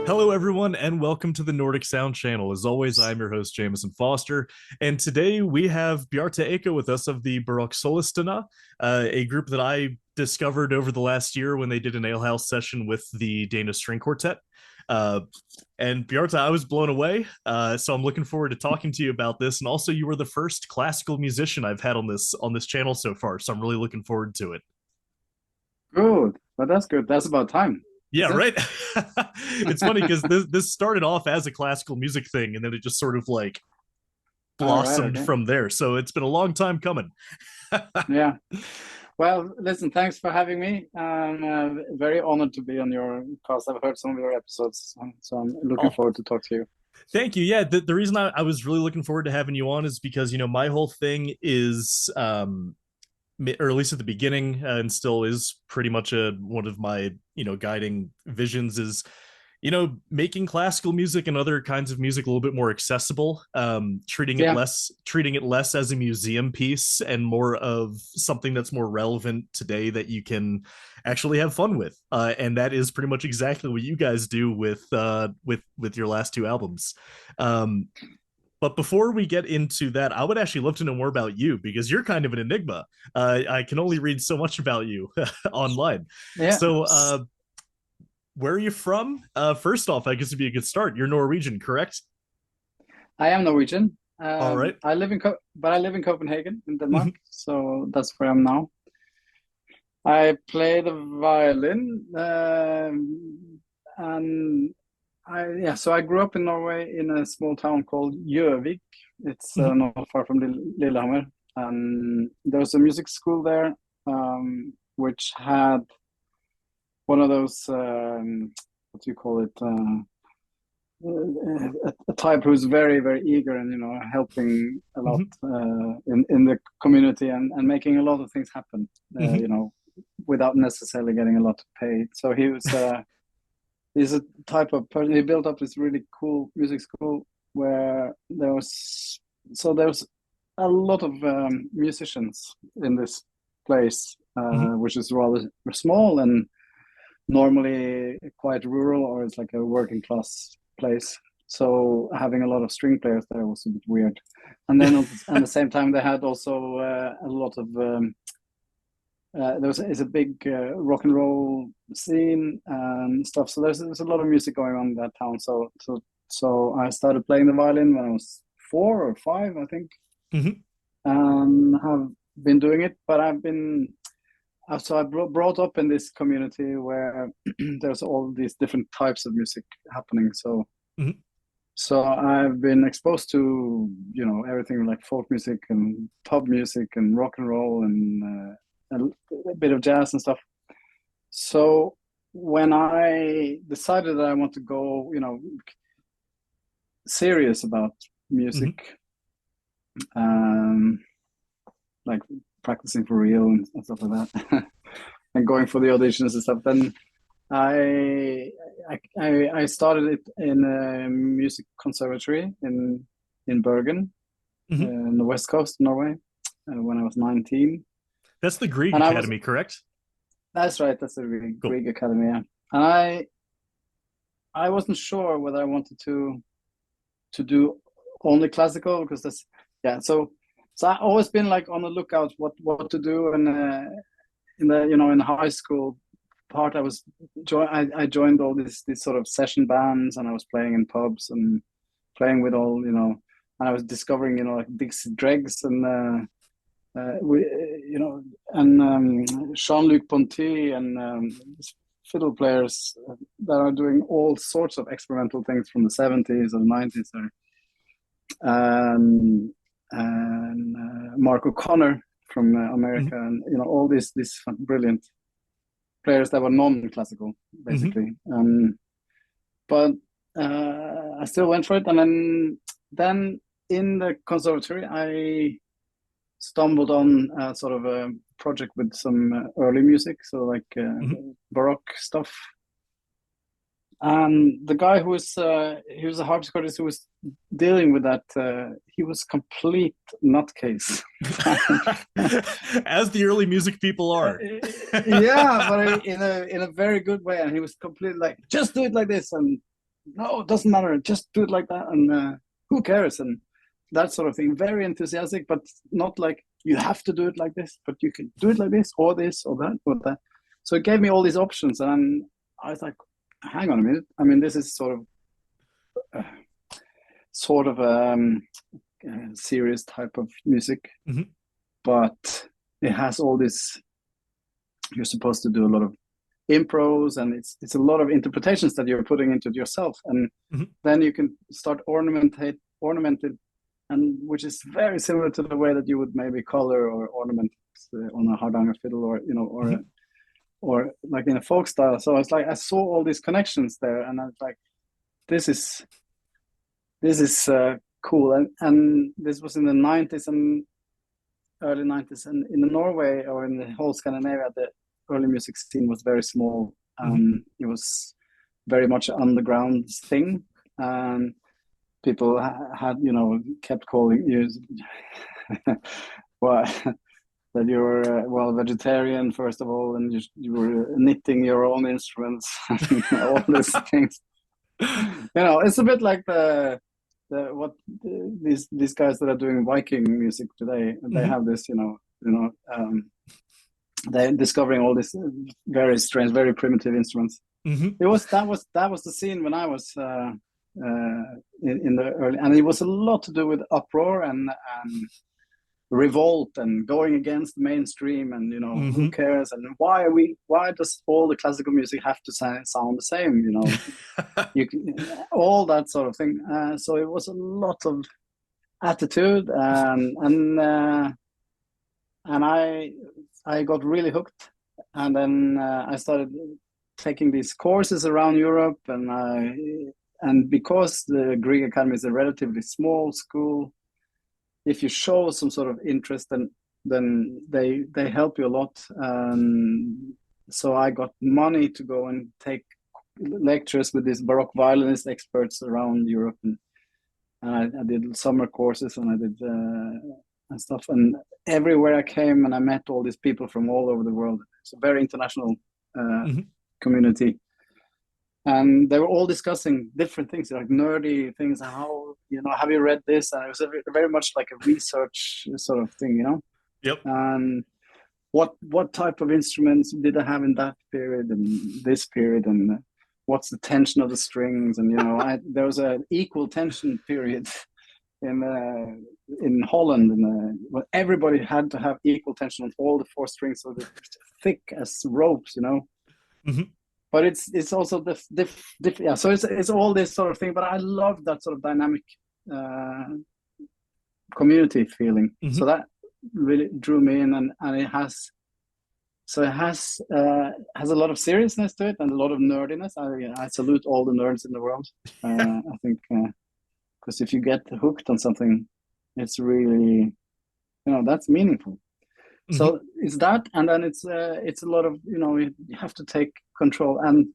Hello, everyone, and welcome to the Nordic Sound Channel. As always, I'm your host, Jameson Foster, and today we have Bjarte Eike with us of the Barokksolistene, a group that I discovered over the last year when they did an Alehouse session with the Danish String Quartet. Uh, and Bjarte, I was blown away, so I'm looking forward to talking to you about this. And also, you were the first classical musician I've had on this channel so far, so I'm really looking forward to it. Good, but that's good. That's about time, Yeah, is it? right. It's funny because this started off as a classical music thing, and then it just sort of like All right, blossomed okay. from there. So it's been a long time coming. Yeah. Well, listen, thanks for having me. I'm very honored to be on your cast. I've heard some of your episodes, so I'm looking Oh, forward to talk to you. thank you. Yeah, the reason I was really looking forward to having you on is because my whole thing is or at least at the beginning, and still is pretty much one of my guiding visions is making classical music and other kinds of music a little bit more accessible, Yeah, treating it less as a museum piece and more of something that's more relevant today that you can actually have fun with, and that is pretty much exactly what you guys do with your last two albums. Um, but before we get into that, I would actually love to know more about you because you're kind of an enigma. I can only read so much about you online. yeah. So, where are you from? First off, I guess it'd be a good start. You're Norwegian, correct? I am Norwegian. All right. But I live in Copenhagen, in Denmark, Mhm, so that's where I'm now. I play the violin, and so I grew up in Norway in a small town called Gjøvik. It's mhm, not far from Lillehammer, and there was a music school there, which had one of those what do you call it? A type who's very very eager and helping a lot mhm, in the community and making a lot of things happen. mhm, Without necessarily getting a lot to pay. So he's a type of person. He built up this really cool music school where there's a lot of musicians in this place, mhm, which is rather small and normally quite rural, or it's like a working class place. So having a lot of string players there was a bit weird. And then at the same time, they had also a lot of is a big rock and roll scene and stuff. So there's a lot of music going on in that town. So I started playing the violin when I was 4 or 5, I think, mhm, and have been doing it. But I've been so I brought up in this community where there's all these different types of music happening. mhm, So I've been exposed to everything like folk music and pub music and rock and roll and a bit of jazz and stuff. So when I decided that I want to go, serious about mhm, music, um, like practicing for real and stuff like that, and going for the auditions and stuff, then I I started it in a music conservatory in Bergen, mhm. in the west coast of Norway, when I was 19, That's the Grieg and I was Academy, correct? that's right, that's a really Cool. Greek academy, yeah. And I wasn't sure whether I wanted to do only classical because that's yeah. So I always been like on the lookout what to do, and in the in high school part I joined all these sort of session bands, and I was playing in pubs and playing with all and I was discovering like Dixie Dregs and we and Jean-Luc Ponty and fiddle players that are doing all sorts of experimental things from the 70s or 90s there. And Mark O'Connor from America, Mhm, and all these brilliant players that were non-classical mhm, basically. But I still went for it, and then in the conservatory I stumbled on sort of a project with some early music, so like mhm. Baroque stuff. And the guy who was he was a harpsichordist who was dealing with that. He was complete nutcase. As the early music people are. Yeah, but in a very good way. And he was completely like, just do it like this. And no, it doesn't matter, just do it like that, and who cares, and that sort of thing. Very enthusiastic, but not like you have to do it like this, but you can do it like this or that or that. So it gave me all these options, and I was like, hang on a minute. I mean, this is uh, sort of serious type of music, Mm-hmm. but it has all this. You're supposed to do a lot of impros, and it's a lot of interpretations that you're putting into it yourself, and Mm-hmm. then you can start ornamented, and which is very similar to the way that you would maybe color or ornament on a hardanger fiddle, or Mm-hmm. or like in a folk style. So it's like I saw all these connections there, and I was like, this is cool, and this was in the 90s and early 90s, and in the Norway or in the whole Scandinavia, the early music scene was very small. Mm-hmm. It was very much an underground thing, and people had kept calling you well, that you were well, vegetarian first of all, and you were knitting your own instruments and all these things. It's a bit like these guys that are doing Viking music today. They Mm-hmm. have this, they're discovering all these very strange, very primitive instruments. Mm-hmm. That was the scene when I was in the early, and it was a lot to do with uproar and revolt and going against mainstream, and who Mm-hmm. cares, and why does all the classical music have to sound the same, you can, all that sort of thing. So it was a lot of attitude, and I got really hooked, and then I started taking these courses around Europe, and because the Greek Academy is a relatively small school, if you show some sort of interest, then they help you a lot. So I got money to go and take lectures with these Baroque violinist experts around Europe, and I did summer courses, and I did and stuff. And everywhere I came, and I met all these people from all over the world. It's a very international uh, Mm-hmm. community, and they were all discussing different things, like nerdy things. How have you read this? And it was very much like a research sort of thing. Yep. And what type of instruments did I have in that period and this period, and what's the tension of the strings, and there was an equal tension period in Holland, and well, everybody had to have equal tension on all the four strings, so they're thick as ropes. Mm-hmm. But it's also yeah. So it's all this sort of thing. But I love that sort of dynamic uh, community feeling. Mm-hmm. So that really drew me in, and it has a lot of seriousness to it and a lot of nerdiness. I salute all the nerds in the world. I think because if you get hooked on something, it's really that's meaningful. Mm-hmm. So it's that, and then it's a lot of you have to take control. And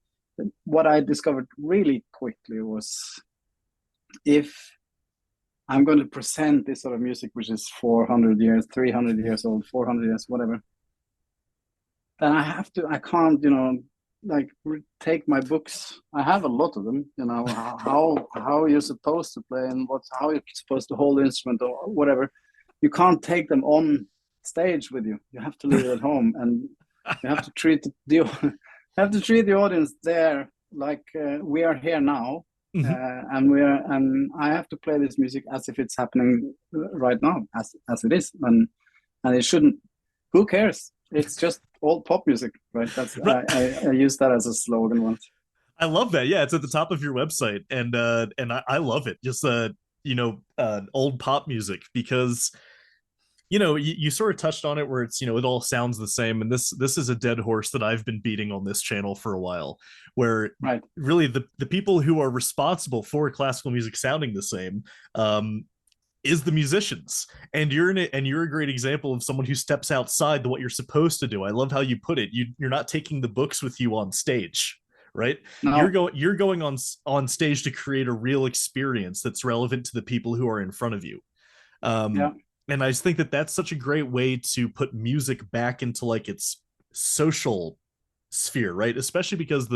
what I discovered really quickly was, if I'm going to present this sort of music, which is 400 years, 300 years old, 400 years, whatever, then I can't, like take my books. I have a lot of them, how you're supposed to play, and how you're supposed to hold the instrument or whatever. You can't take them on stage with you. You have to leave it at home, and you have to treat the audience there like we are here now, Mm-hmm. and I have to play this music as if it's happening right now, as it is, and it shouldn't. Who cares? It's just old pop music, right? That's Right. I use that as a slogan once. I love that. Yeah, it's at the top of your website, and I love it. Just old pop music, because you sort of touched on it, where it's it all sounds the same, and this is a dead horse that I've been beating on this channel for a while, where Right. really the people who are responsible for classical music sounding the same is the musicians, and you're a great example of someone who steps outside what you're supposed to do. I love how you put it. You're not taking the books with you on stage, right? you're No. going you're going on stage to create a real experience that's relevant to the people who are in front of you. um Yeah. and I just think that that's such a great way to put music back into like its social sphere, right? Especially because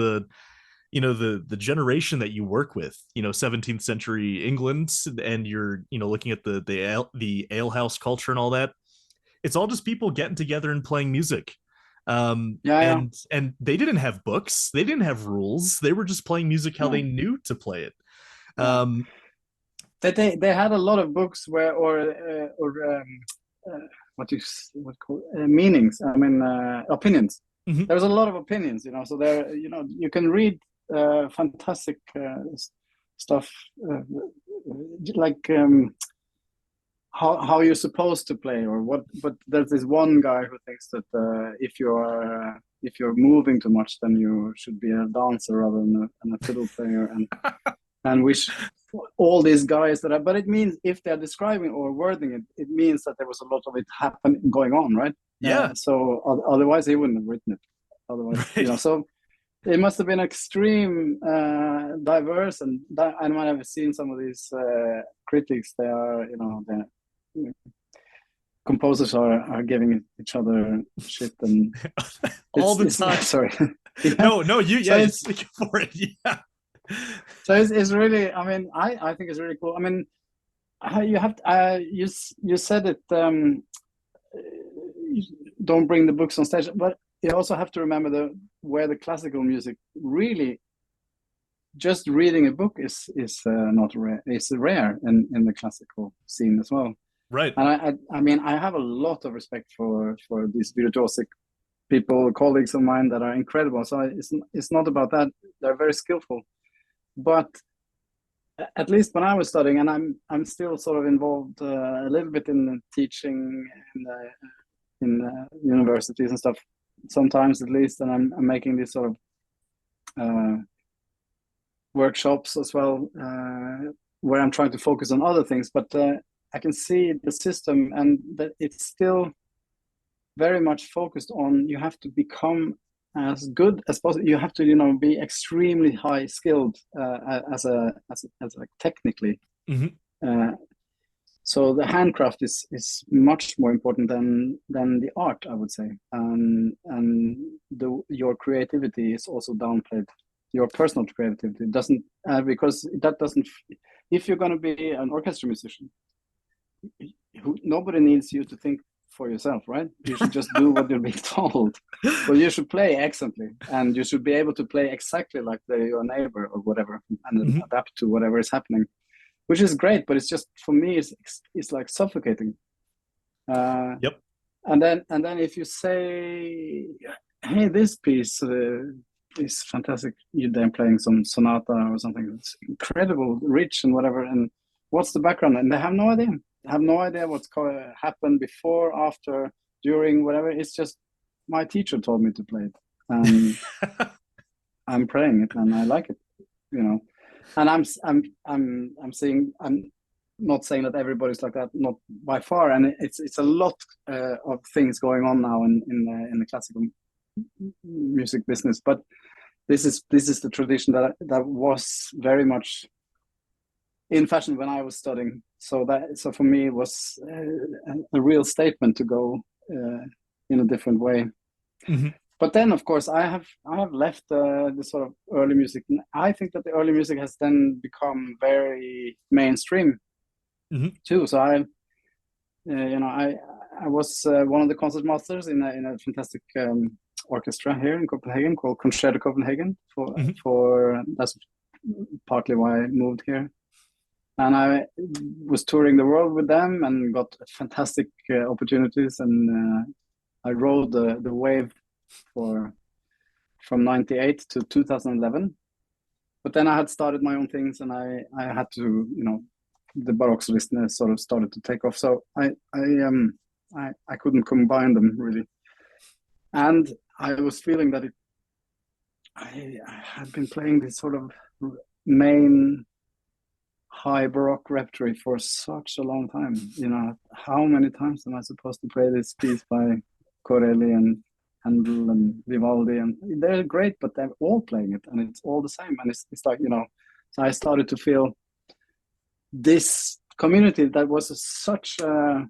the generation that you work with, 17th century England, and you're looking at the alehouse culture and all that. It's all just people getting together and playing music. Yeah. And they didn't have books, they didn't have rules, they were just playing music how they No. knew to play it. Yeah. um They had a lot of books where what call meanings. I mean, opinions. mhm. There was a lot of opinions, so there, you can read fantastic stuff, like how you're supposed to play or what. But there's this one guy who thinks that if you're moving too much, then you should be a dancer rather than a fiddle player, and all these guys but it means if they're describing or wording it, it means that there was a lot of it going on, right? Yeah. So otherwise he wouldn't have written it. Otherwise, Right. so it must have been extreme, diverse, and when I've seen some of these critics, they are, the composers are giving each other shit, and All the it's time. sorry. Yeah. No, So you speak for it. Yeah. so it's really, I mean, I think it's really cool. I mean, you have to, you said it, you don't bring the books on stage, but you also have to remember where the classical music really, just reading a book is not rare. It's rare in the classical scene as well. Right. And I mean, I have a lot of respect for these virtuosic people, colleagues of mine that are incredible. So it's not about that. They're very skillful, but at least when I was studying, and I'm still sort of involved a little bit in teaching in universities and stuff, sometimes at least, and I'm making these sort of workshops as well, where I'm trying to focus on other things. But I can see the system, and that it's still very much focused on you have to become as good as possible. You have to, be extremely high skilled as technically. Mm-hmm. So the handcraft is much more important than the art, I would say. And your creativity is also downplayed. Your personal creativity doesn't, because that doesn't. If you're going to be an orchestra musician, nobody needs you to think for yourself, right? You should just do what you're being told. But you should play excellently, and you should be able to play exactly like your neighbor or whatever, and then Mm-hmm. adapt to whatever is happening, which is great. But it's just, for me, it's like suffocating. Yep. And then if you say, hey, this piece is fantastic, you then playing some sonata or something, it's incredible, rich and whatever, and what's the background? And they have no idea. They have no idea what's happened before, after, during, whatever. It's just, my teacher told me to play it, and I'm playing it, and I like it. And I'm saying, I'm not saying that everybody's like that, not by far, and it's a lot of things going on now in the classical music business. But this is the tradition that was very much in fashion when I was studying. So for me it was a real statement to go in a different way. Mm-hmm. But then, of course, I have left the sort of early music. I think that the early music has then become very mainstream, Mm-hmm. too. So I was one of the concert masters in a fantastic orchestra here in Copenhagen called Concerto Copenhagen. Mm-hmm. For that's partly why I moved here, and I was touring the world with them and got fantastic opportunities. And I rode the wave from '98 to 2011. But then I had started my own things, and I had to, the Barokksolistene sort of started to take off. So I couldn't combine them really, and I was feeling that I had been playing this sort of main high Baroque repertory for such a long time. How many times am I supposed to play this piece by Corelli and Handel and Vivaldi? And they're great, but they're all playing it, and it's all the same. And it's like, so I started to feel this community that was such a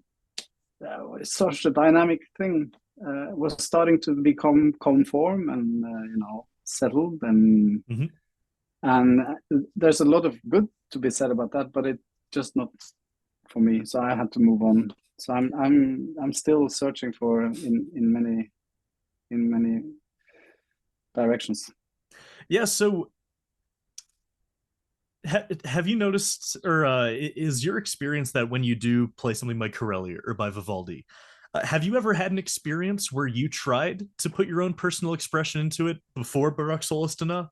dynamic thing was starting to become conform and settled, and Mm-hmm. and there's a lot of good to be said about that, but it's just not for me. So I had to move on. So I'm still searching for in many directions. Yeah, so have you noticed, or is your experience that when you do play something by Corelli or by Vivaldi, have you ever had an experience where you tried to put your own personal expression into it before Barokksolistene?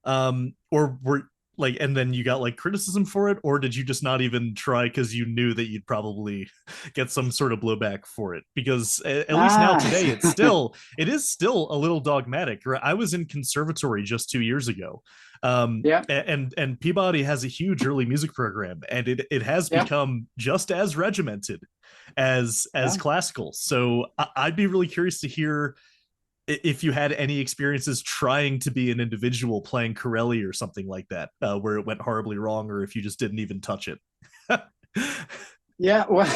Or were like, and then you got like criticism for it, or did you just not even try because you knew that you'd probably get some sort of blowback for it? Because at least now today, it is still a little dogmatic. Right? I was in conservatory just 2 years ago, Yeah, and Peabody has a huge early music program, and it has yeah, become just as regimented as yeah. classical. So I'd be really curious to hear if you had any experiences trying to be an individual playing Corelli or something like that, where it went horribly wrong, or if you just didn't even touch it. Yeah, well,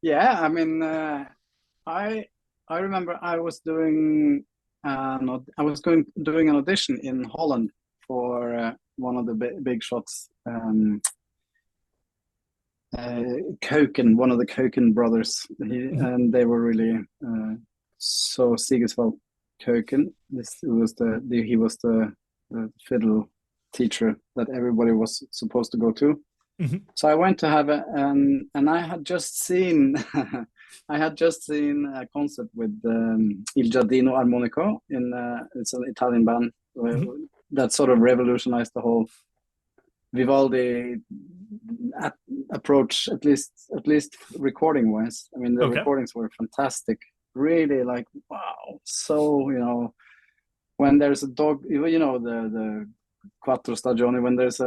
yeah. I mean, I I remember I was doing doing an audition in Holland for one of the big shots, Koken, one of the Koken brothers, and they were really so Sigisvald Koken. This was he was the fiddle teacher that everybody was supposed to go to. Mhm. So I went to have and I had just seen I had just seen a concert with Il Giardino Armonico in it's an Italian band Mhm. that sort of revolutionized the whole Vivaldi approach, at least recording wise. I mean, the Okay. recordings were fantastic. Really, like wow. So when there's a dog, the quattro stagioni, when there's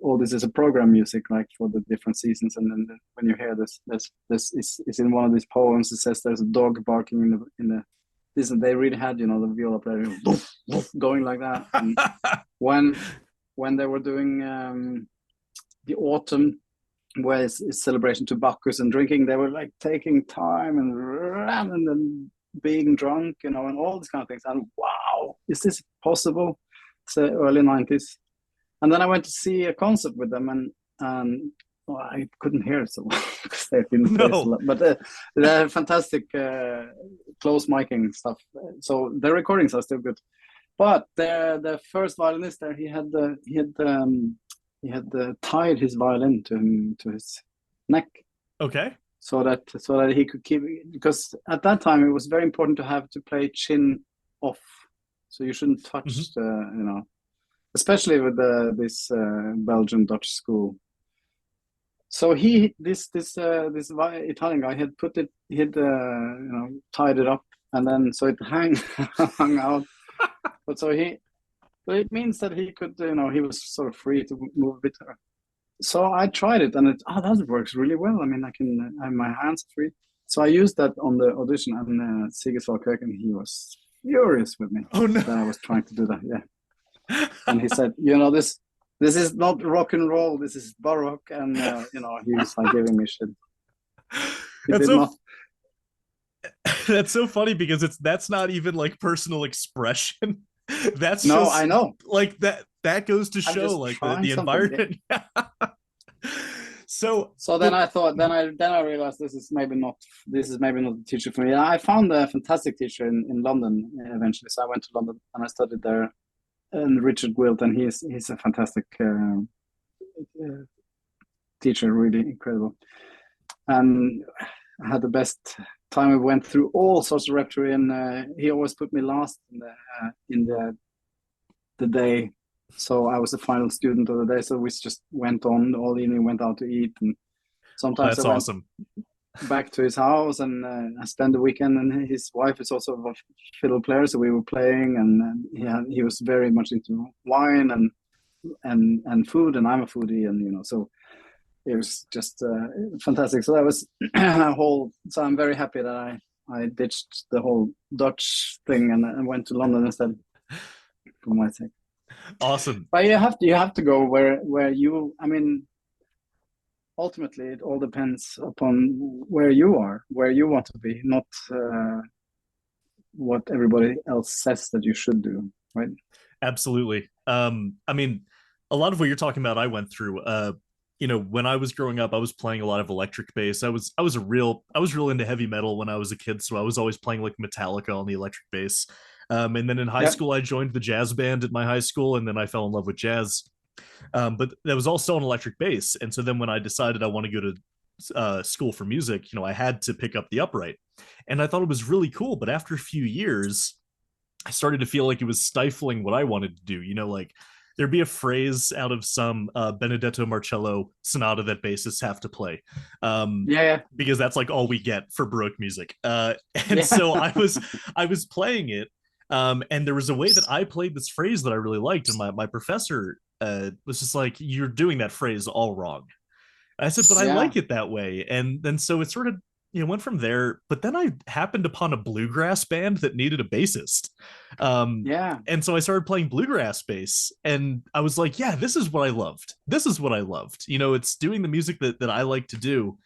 all this is a program music like for the different seasons, and then when you hear this is in one of these poems. It says there's a dog barking in the this, and they really had the viola player going like that. And when they were doing the autumn, where it's celebration to Bacchus and drinking, they were like taking time and then being drunk, and all these kind of things. And wow, is this possible? It's the early 90s. And then I went to see a concert with them, and well, I couldn't hear it so well because they didn't play so No. loud. But they're fantastic close miking stuff. So the recordings are still good. But the first violinist there, he had tied his violin to his neck Okay. so that he could keep, because at that time it was very important to play chin off, so you shouldn't Mhm. touch especially with this Belgian Dutch school. So this Italian guy had put it, he'd tied it up, and then so it hung out. But but it means that he could, he was sort of free to move a bit. So I tried it, and that works really well. I mean, I can have my hands free. So I used that on the audition, and Sigisvald Kirken, he was furious with me Oh no. that I was trying to do that. Yeah, and he said, this is not rock and roll. This is Baroque, and he was like giving me shit. He That's did so not. that's so funny because that's not even like personal expression. That's No, I just know. like that goes to I'm show just like trying the something. Yeah. environment. So, So then but I thought, then I realized this is maybe not the teacher for me. I found a fantastic teacher in London eventually. So I went to London and I studied there, and Richard Gwilt, and he's a fantastic teacher, really incredible. And I had the best time. We went through all sorts of repertoire, and he always put me last in the day. So I was the final student of the day. So we just went on all evening, went out to eat, and well, sometimes I that's went awesome. back to his house, and I spent the weekend. And his wife is also a fiddle player, so we were playing, and he was very much into wine and food, and I'm a foodie, and so it was just fantastic. So that was a whole. So I'm very happy that I ditched the whole Dutch thing and went to London instead for my sake. Awesome. But you have to go where you. I mean, ultimately, it all depends upon where you are, where you want to be, not what everybody else says that you should do, right? Absolutely. I mean, a lot of what you're talking about, I went through. When I was growing up, I was playing a lot of electric bass. I was real into heavy metal when I was a kid, so I was always playing like Metallica on the electric bass. And then in high Yeah, school, I joined the jazz band at my high school, and then I fell in love with jazz. But that was all still on electric bass. And so then when I decided I want to go to school for music, I had to pick up the upright, and I thought it was really cool. But after a few years, I started to feel like it was stifling what I wanted to do. Like there'd be a phrase out of some Benedetto Marcello sonata that bassists have to play, yeah, because that's like all we get for Baroque music. And yeah, so yeah. I was playing it, and there was a way that I played this phrase that I really liked, and my professor was just like, "You're doing that phrase all wrong." I said, but I Yeah, like it that way. And then so it sort of, went from there. But then I happened upon a bluegrass band that needed a bassist. yeah, And so I started playing bluegrass bass. And I was like, yeah, this is what I loved. This is what I loved. It's doing the music that I like to do.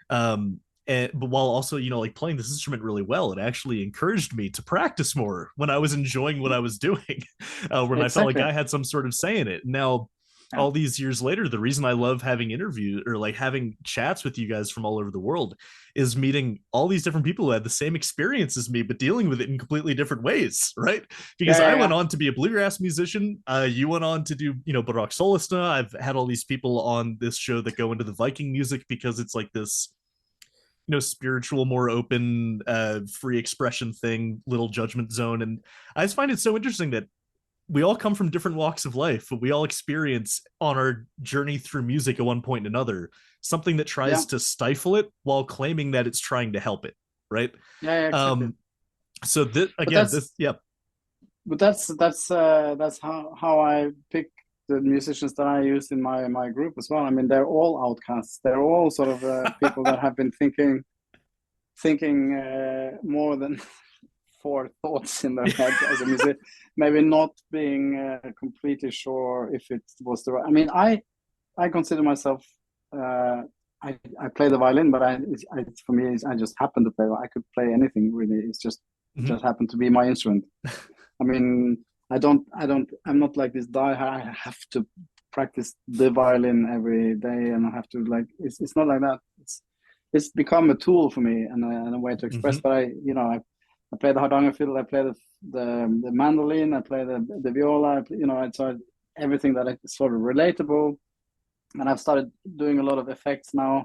But while also, like playing this instrument really well, it actually encouraged me to practice more when I was enjoying what I was doing, when I felt like exactly. I had some sort of say in it. Now, Yeah, all these years later, the reason I love having interviews or like having chats with you guys from all over the world is meeting all these different people who had the same experience as me, but dealing with it in completely different ways, right? Because yeah, I yeah, went yeah. on to be a bluegrass musician. You went on to do, Barokksolistene. I've had all these people on this show that go into the Viking music because it's like this, spiritual, more open, free expression thing, little judgment zone. And I just find it so interesting that we all come from different walks of life, but we all experience on our journey through music at one point and another something that Yeah, tries to stifle it while claiming that it's trying to help it, right? yeah, yeah, exactly. um so this But again, that's this yeah. but that's how I pick the musicians that I use in my group as well. I mean, they're all outcasts. They're all sort of people that have been thinking more than four thoughts in their head as a musician, maybe not being completely sure if it was the right. I mean, I consider myself. Uh, I play the violin, but for me, I just happen to play. I could play anything really. It Mhm. just happened to be my instrument. I mean, I'm not like this die. I have to practice the violin every day, and I have to like. It's not like that. It's become a tool for me and a way to express. Mhm. But I play the hardanger fiddle. I play the mandolin. I play the viola. So everything that is sort of relatable. And I've started doing a lot of effects now.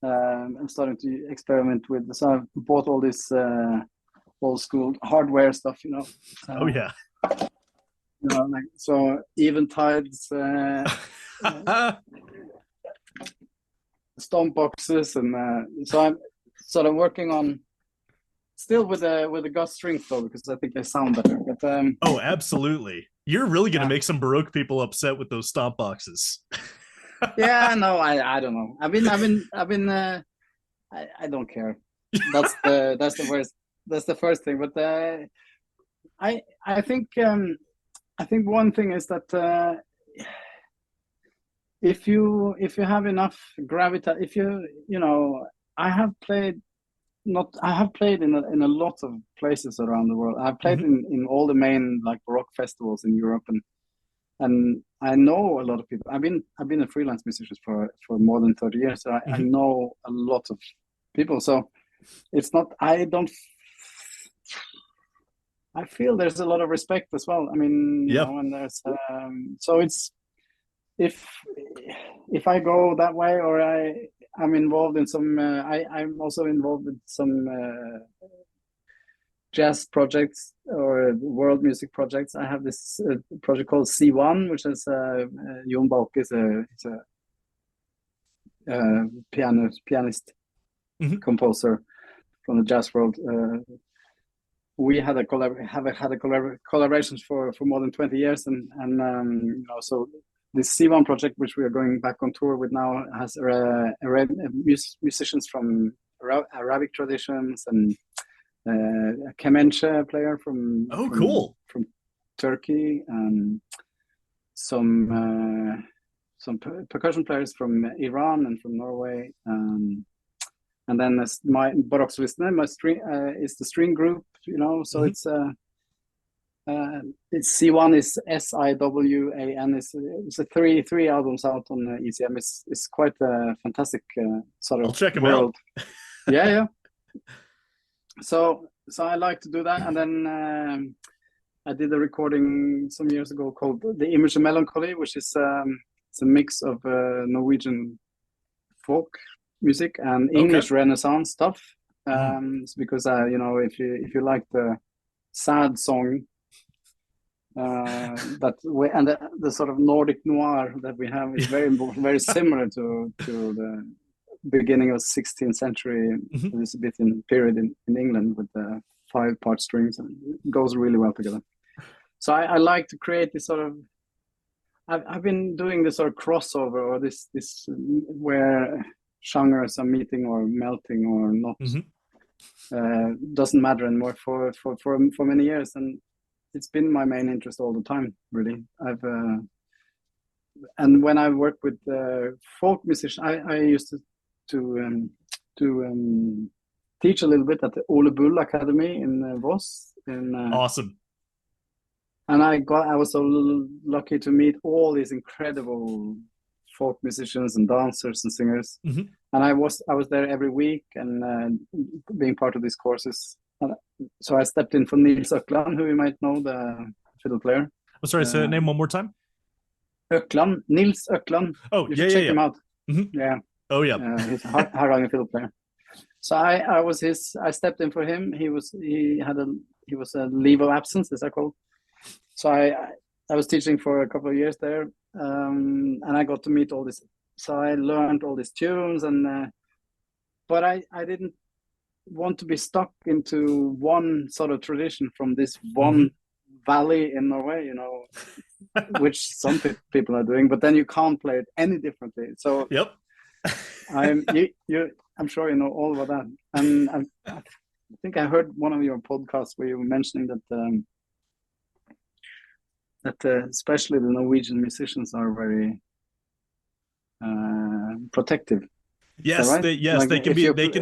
I'm starting to experiment with. So I've bought all this old school hardware stuff. Oh Uh, yeah. like so eventides, stomp boxes, and so I'm sort of working on still with the Gus strings though because I think they sound better. But Oh, absolutely. You're really going to yeah, make some Baroque people upset with those stomp boxes. yeah, no, I don't know. I've been I don't care. That's the worst. That's the first thing. But I think I think one thing is that if you have enough gravitas, if I have played not I have played in a lot of places around the world. I've played Mhm. in all the main like Baroque festivals in Europe, and I know a lot of people. I've been a freelance musician for more than 30 years, so I Mhm. know a lot of people. So it's not I don't I feel there's a lot of respect as well. I mean, Yeah. and there's so it's if if I go that way or I'm involved in some I'm also involved with some jazz projects or world music projects. I have this project called C1, which is Jon Balke is a pianist Mhm. composer from the jazz world. We had a collaboration for more than 20 years, and so this C1 project, which we are going back on tour with now, has musicians from Arabic traditions and a kemençe player Oh, cool. from Turkey, and some percussion players from Iran and from Norway. And then my Barokksolistene, my string is the string group, so Mhm. it's It's C1 is SIWAN. It's a three albums out on ECM. It's quite a fantastic sort I'll of check them world. out. Yeah. So I like to do that, and then I did a recording some years ago called "The Image of Melancholy," which is it's a mix of Norwegian folk music and English Renaissance stuff. It's because if you like the sad song and the sort of Nordic noir that we have is very similar to the beginning of 16th century Elizabethan period in England with the 5-part strings, and it goes really well together. So I like to create this sort of. I've been doing this sort of crossover, or this where genres are meeting or melting or not. Doesn't matter anymore for many years, and it's been my main interest all the time, really. And when I work with folk musicians, I used to teach a little bit at the Ole Bull Academy in Voss. Awesome. And I was so lucky to meet all these incredible folk musicians and dancers and singers. And I was there every week and being part of these courses. So I stepped in for Nils Økland, who you might know, the fiddle player. Oh, sorry, say that name one more time. Økland, Nils Økland. Oh, you should check him out. Yeah. Oh, yeah. He's a hard fiddle player. So I stepped in for him. He was a leave of absence, is that called? So I was teaching for a couple of years there, and I got to meet all this. So I learned all these tunes, but I didn't want to be stuck into one sort of tradition from this one valley in Norway, which some people are doing. But then you can't play it any differently. So yep. I'm sure you know all about that. And I think I heard one of your podcasts where you were mentioning that especially the Norwegian musicians are very protective. Yes, right? they can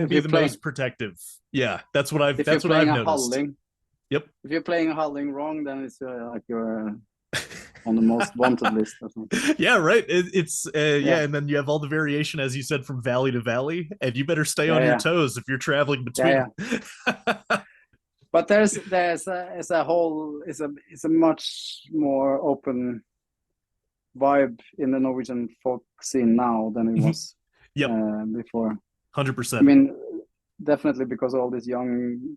be the most protective. Yeah, that's what I've noticed. Hulling, yep. If you're playing a Hulling wrong, then it's like you're on the most wanted list or something. Yeah, right. It's and then you have all the variation, as you said, from valley to valley, and you better stay on your toes if you're traveling between. But there's a much more open vibe in the Norwegian folk scene now than it was before. 100%. I mean, definitely because all these young,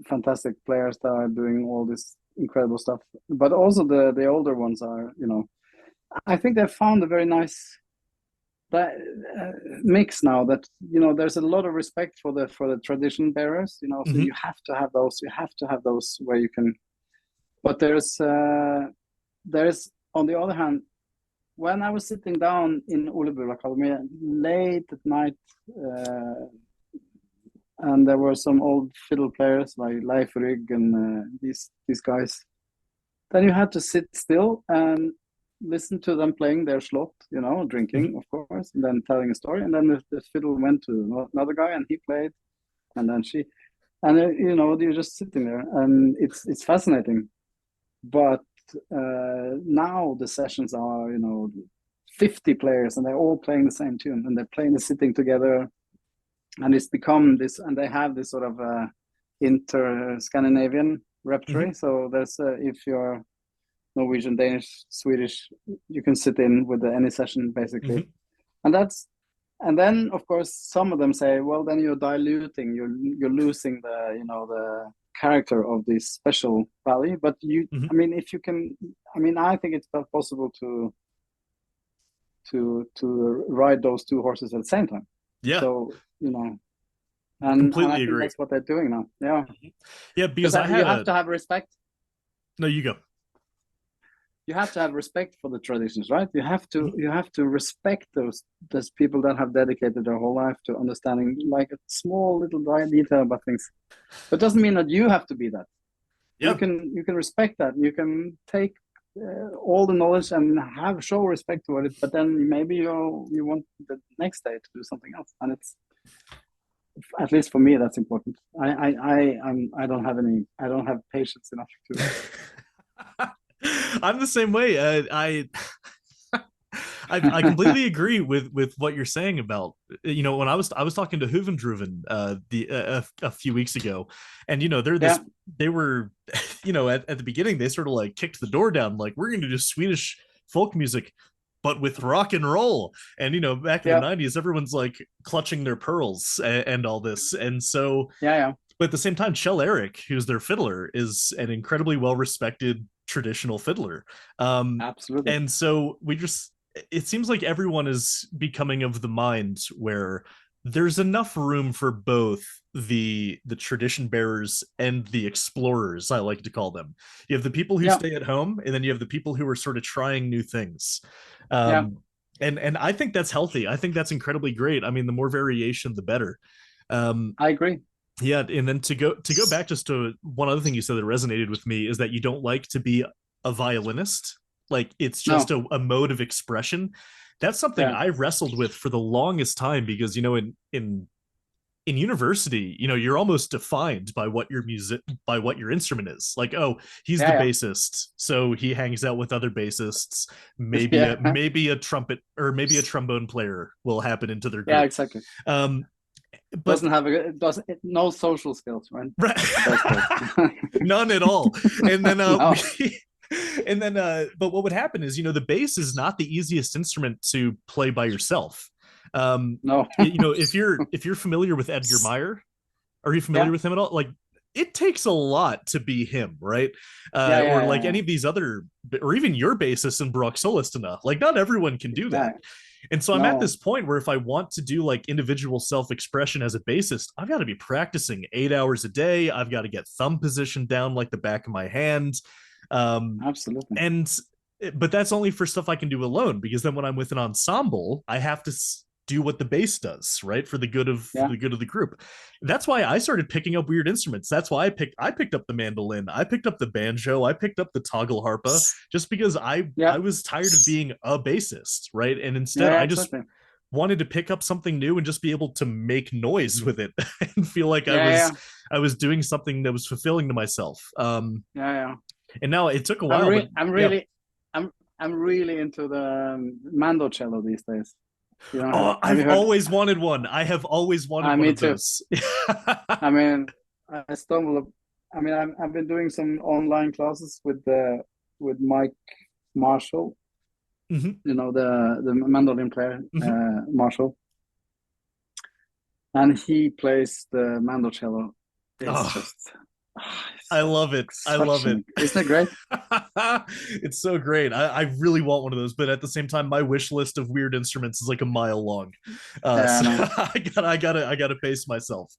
fantastic players that are doing all this incredible stuff, but also the older ones are, I think they've found a very nice mix now that there's a lot of respect for the tradition bearers, so you have to have those where you can, but there's on the other hand, when I was sitting down in Ole Bull Academy late at night, and there were some old fiddle players like Leif Rygg and these guys, then you had to sit still and listen to them playing their slot, drinking, of course, and then telling a story. And then the fiddle went to another guy and he played, and then you're just sitting there, and it's fascinating. But now the sessions are, 50 players, and they're all playing the same tune, and they're sitting together, and it's become this, and they have this sort of inter-Scandinavian repertory. So there's if you're Norwegian, Danish, Swedish, you can sit in with any session basically. And then of course some of them say, well, then you're diluting, you're losing the character of this special valley. But I mean, if you can, I think it's possible to ride those two horses at the same time. Yeah. So and completely I think agree. that's what they're doing now. Yeah. Yeah, because you have to have respect. No, you go. You have to have respect for the traditions, right? You have to respect those people that have dedicated their whole life to understanding like a small little detail about things. But it doesn't mean that you have to be that. Yeah. You can respect that. You can take all the knowledge and show respect to it. But then maybe you want the next day to do something else, and it's, at least for me, that's important. I don't have patience enough I'm the same way. I completely agree with what you're saying about, when I was talking to Hoovendruven a few weeks ago, and Yeah, they were at the beginning they sort of like kicked the door down, like we're going to do Swedish folk music but with rock and roll. And back in the yeah, 90s everyone's like clutching their pearls and all this. And so, yeah, yeah. but at the same time, Kjell Erik, who's their fiddler, is an incredibly well respected traditional fiddler. Um, Absolutely. and so it seems like everyone is becoming of the mind where there's enough room for both the tradition bearers and the explorers, I like to call them. You have the people who Yeah, stay at home, and then you have the people who are sort of trying new things. yeah. Um, and I think that's healthy. I think that's incredibly great. I mean, the more variation, the better. Um, I agree. yeah, and then to go back just to one other thing you said that resonated with me is that you don't like to be a violinist. Like it's just No, a mode of expression. That's something yeah, I wrestled with for the longest time because in university, you're almost defined by what your instrument is. Like, oh, he's the yeah, bassist, so he hangs out with other bassists. Maybe yeah, a yeah, maybe a trumpet or maybe a trombone player will happen into their yeah. group. Exactly. Um, but Doesn't have a doesn't no social skills, right? right. That's the best part. None at all. And then No, but what would happen is, the bass is not the easiest instrument to play by yourself. no. If you're familiar with Edgar Meyer, are you familiar Yeah, with him at all? Like, it takes a lot to be him, right? yeah, Or yeah, like yeah, any of these other, or even your bassist in Barokksolistene. Like, not everyone can do yeah. that. And so I'm at No, this point where if I want to do like individual self-expression as a bassist, I've got to be practicing 8 hours a day. I've got to get thumb position down like the back of my hand. Um, absolutely. and but that's only for stuff I can do alone, because then when I'm with an ensemble, I have to do what the bass does, right, for the good of Yeah, the group. That's why I started picking up weird instruments. That's why I picked up the mandolin, I picked up the banjo, I picked up the toggle harpa, just because I yeah, was tired of being a bassist, right? And yeah, instead yeah, I just exactly. wanted to pick up something new and just be able to make noise with it and feel like I Yeah, was yeah, I was doing something that was fulfilling to myself. yeah, yeah. And now it took a I'm while, but re I'm yeah. really I'm I'm really into the mando cello these days. Oh, Have I've you heard? always wanted one. I have always wanted one Me of too. those. I mean, I stumbled. I mean, I've been doing some online classes with Mike Marshall. Mhm, The mandolin player, mhm. Marshall, and he plays the mandocello. It's Oh, just I so love it. I love such it. an isn't it great? It's so great. I really want one of those, but at the same time, my wish list of weird instruments is like a mile long. Yeah, So no. I gotta pace myself.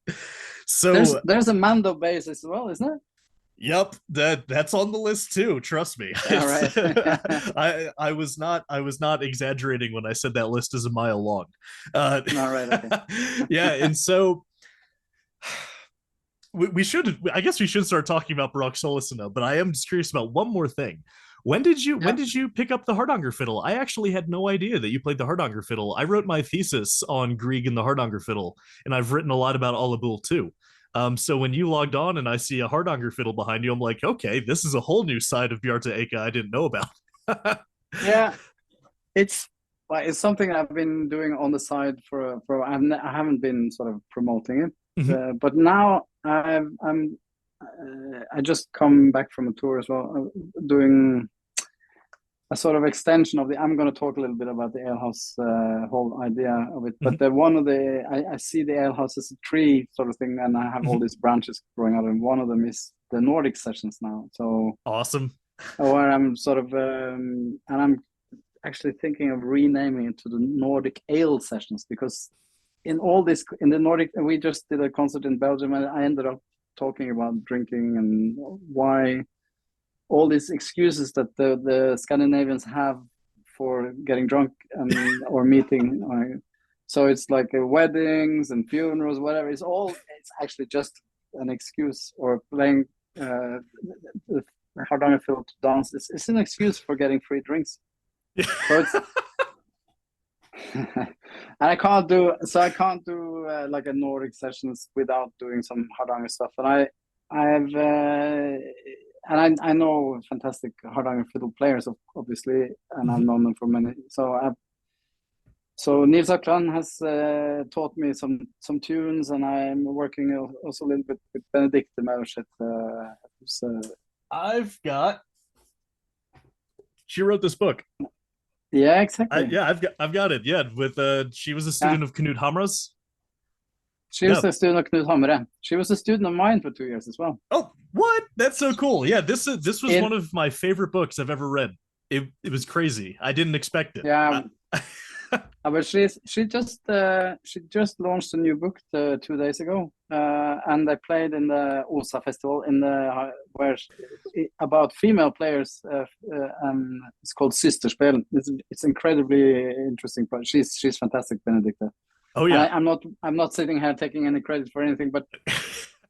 There's So there's a mando bass as well, isn't it? yep, that's on the list too. Trust me. Yeah, right. I was not exaggerating when I said that list is a mile long. Uh, No, right. Okay. yeah, and so we should, I guess we should start talking about Barokksolistene, but I am just curious about one more thing. When Yeah. did you pick up the hardanger fiddle? I actually had no idea that you played the hardanger fiddle. I wrote my thesis on Grieg and the hardanger fiddle, and I've written a lot about Alabul too. So when you logged on and I see a hardanger fiddle behind you, I'm like, okay, this is a whole new side of Bjarte Eike I didn't know about. Yeah. It's it's something I've been doing on the side I haven't been sort of promoting it, Mhm, but now I just come back from a tour as well, doing a sort of extension of the. I'm going to talk a little bit about the alehouse whole idea of it, but mhm. I see the alehouse as a tree sort of thing, and I have all Mhm. these branches growing out, and one of them is the Nordic sessions now. So Awesome. where I'm sort of and I'm actually thinking of renaming it to the Nordic Ale Sessions, because in the Nordic, we just did a concert in Belgium, and I ended up talking about drinking and why all these excuses that the Scandinavians have for getting drunk and or meeting. So it's like weddings and funerals, whatever. It's actually just an excuse, or playing uh, how long I feel to dance. It's an excuse for getting free drinks. So it's and I can't do like a Nordic sessions without doing some hardanger stuff. And I have and I know fantastic hardanger fiddle players, obviously, and I've known them for many. So Nils Akland has taught me some tunes, and I'm working also a little bit with Benedicte Maurseth. I've got. She wrote this book. Yeah, exactly. I've got it. Yeah, with she was a student of Knut Hamra's. She was a student of Knut Hamre. She was a student of mine for 2 years as well. Oh, what? That's so cool. Yeah, this was one of my favorite books I've ever read. It was crazy. I didn't expect it. Yeah. But she just launched a new book 2 days ago, and they played in the OSA festival where about female players, and it's called Systerspel. It's incredibly interesting. But she's fantastic, Benedicte. Oh yeah. I'm not sitting here taking any credit for anything, but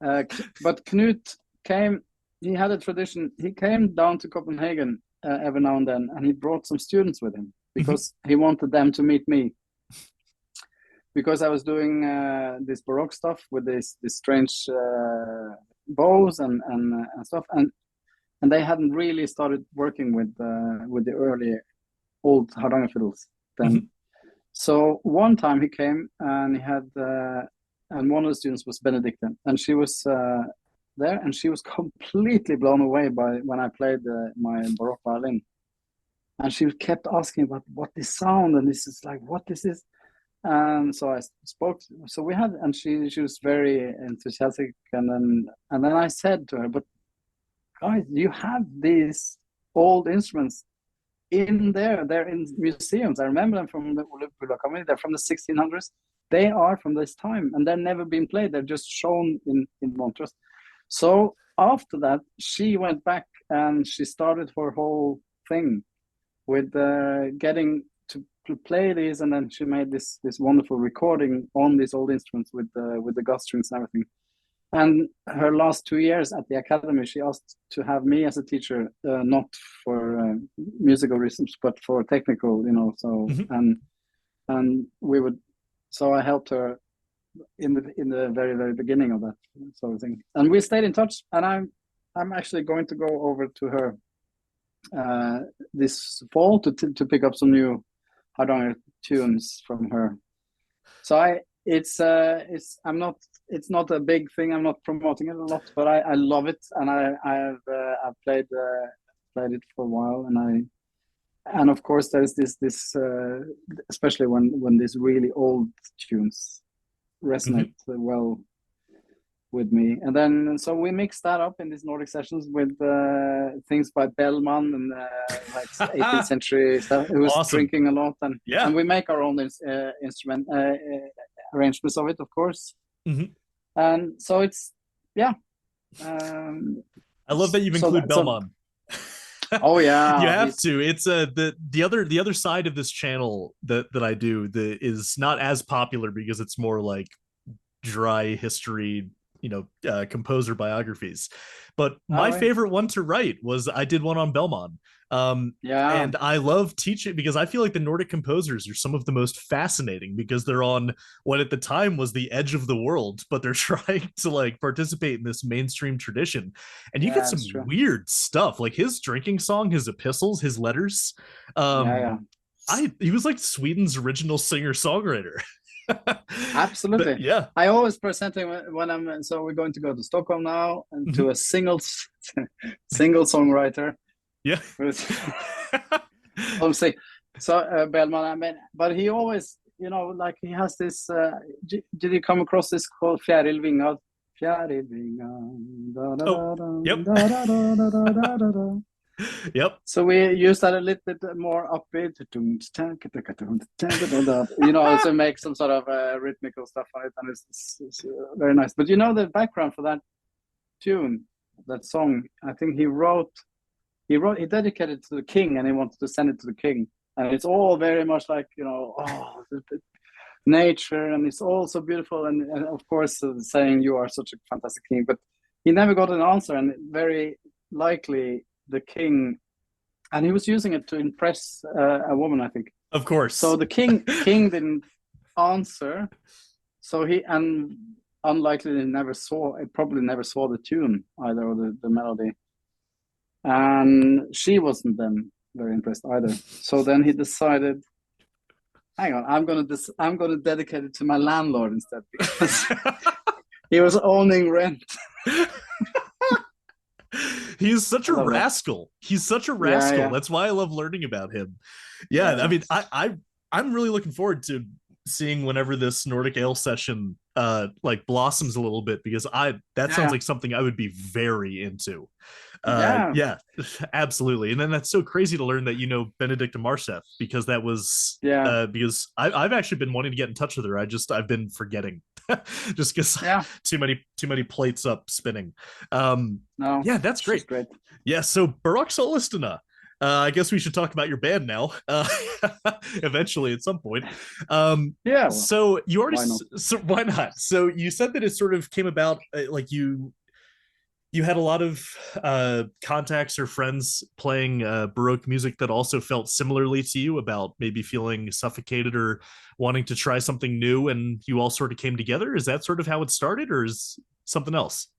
Knut came. He had a tradition. He came down to Copenhagen every now and then, and he brought some students with him because he wanted them to meet me. Because I was doing this Baroque stuff with this strange bows and stuff, and they hadn't really started working with the early old hardanger fiddles then. So one time he came and he had, and one of the students was Benedicte, and she was there, and she was completely blown away by when I played my Baroque violin, and she kept asking about what this sound, and this is like, what is this? And so I spoke. So we had, and she was very enthusiastic, and then I said to her, "But guys, you have these old instruments in there. They're in museums. I remember them from the Olympic Company. They're from the 1600s. They are from this time, and they've never been played. They're just shown in Montreux." So after that, she went back and she started her whole thing with getting to play these, and then she made this wonderful recording on these old instruments with the gut strings and everything. And her last 2 years at the academy, she asked to have me as a teacher, not for musical reasons, but for technical, So and we would, so I helped her in the very, very beginning of that sort of thing, and we stayed in touch. And I'm actually going to go over to her this fall to pick up some new hardanger tunes from her. So it's not a big thing. I'm not promoting it a lot, but I love it, and I've played it for a while, and of course there's this especially when these really old tunes resonate well with me. And then so we mix that up in these Nordic sessions with things by Bellman and like 18th century stuff. Who was drinking a lot, and we make our own instrument arrangements of it, of course. And so it's I love that you've included Bellman. Oh yeah, you have to. It's the other side of this channel that I do is not as popular because it's more like dry history, composer biographies. But my favorite one to write was, I did one on Bellman. And I love teaching because I feel like the Nordic composers are some of the most fascinating because they're on what at the time was the edge of the world, but they're trying to like participate in this mainstream tradition. And you get some weird stuff, like his drinking song, his epistles, his letters. He was like Sweden's original singer-songwriter. Absolutely. But, yeah, I always present him when I'm, so we're going to go to Stockholm now and to a single songwriter. Yeah. Obviously. So Bellman, I mean, but he always, like he has this did you come across this called Fjäril Vingad? Fjäril Vingad. Yep. So we use that a little bit more upbeat, to make some sort of rhythmical stuff on it, and it's very nice. But the background for that tune, that song, I think he dedicated it to the king, and he wanted to send it to the king, and it's all very much like nature, and it's all so beautiful, and of course saying you are such a fantastic king, but he never got an answer, and very likely the king, and he was using it to impress a woman, I think. Of course. So the king didn't answer. So he, and unlikely, probably never saw the tune either, or the melody. and she wasn't then very impressed either. So then he decided, hang on, I'm gonna dedicate it to my landlord instead, because he was owning rent. He's such I a love that. rascal. He's such a Yeah, rascal. yeah, That's why I love learning about him. Yeah, I yeah, mean, I'm really looking forward to seeing whenever this Nordic ale session like blossoms a little bit, because I that sounds yeah, like something I would be very into. yeah, Yeah, absolutely. And then that's so crazy to learn that you know Benedicta Marseth, because that was yeah, because I've actually been wanting to get in touch with her. I've been forgetting just because yeah. too many plates up spinning. Um, No, yeah, that's she's great. great. Yeah, so Barokksolistene. I guess we should talk about your band now. Eventually, at some point. Yeah, well, So you already, why not? so why not? So you said that it sort of came about, like you had a lot of contacts or friends playing Baroque music that also felt similarly to you, about maybe feeling suffocated or wanting to try something new, and you all sort of came together. Is that sort of how it started, or is something else?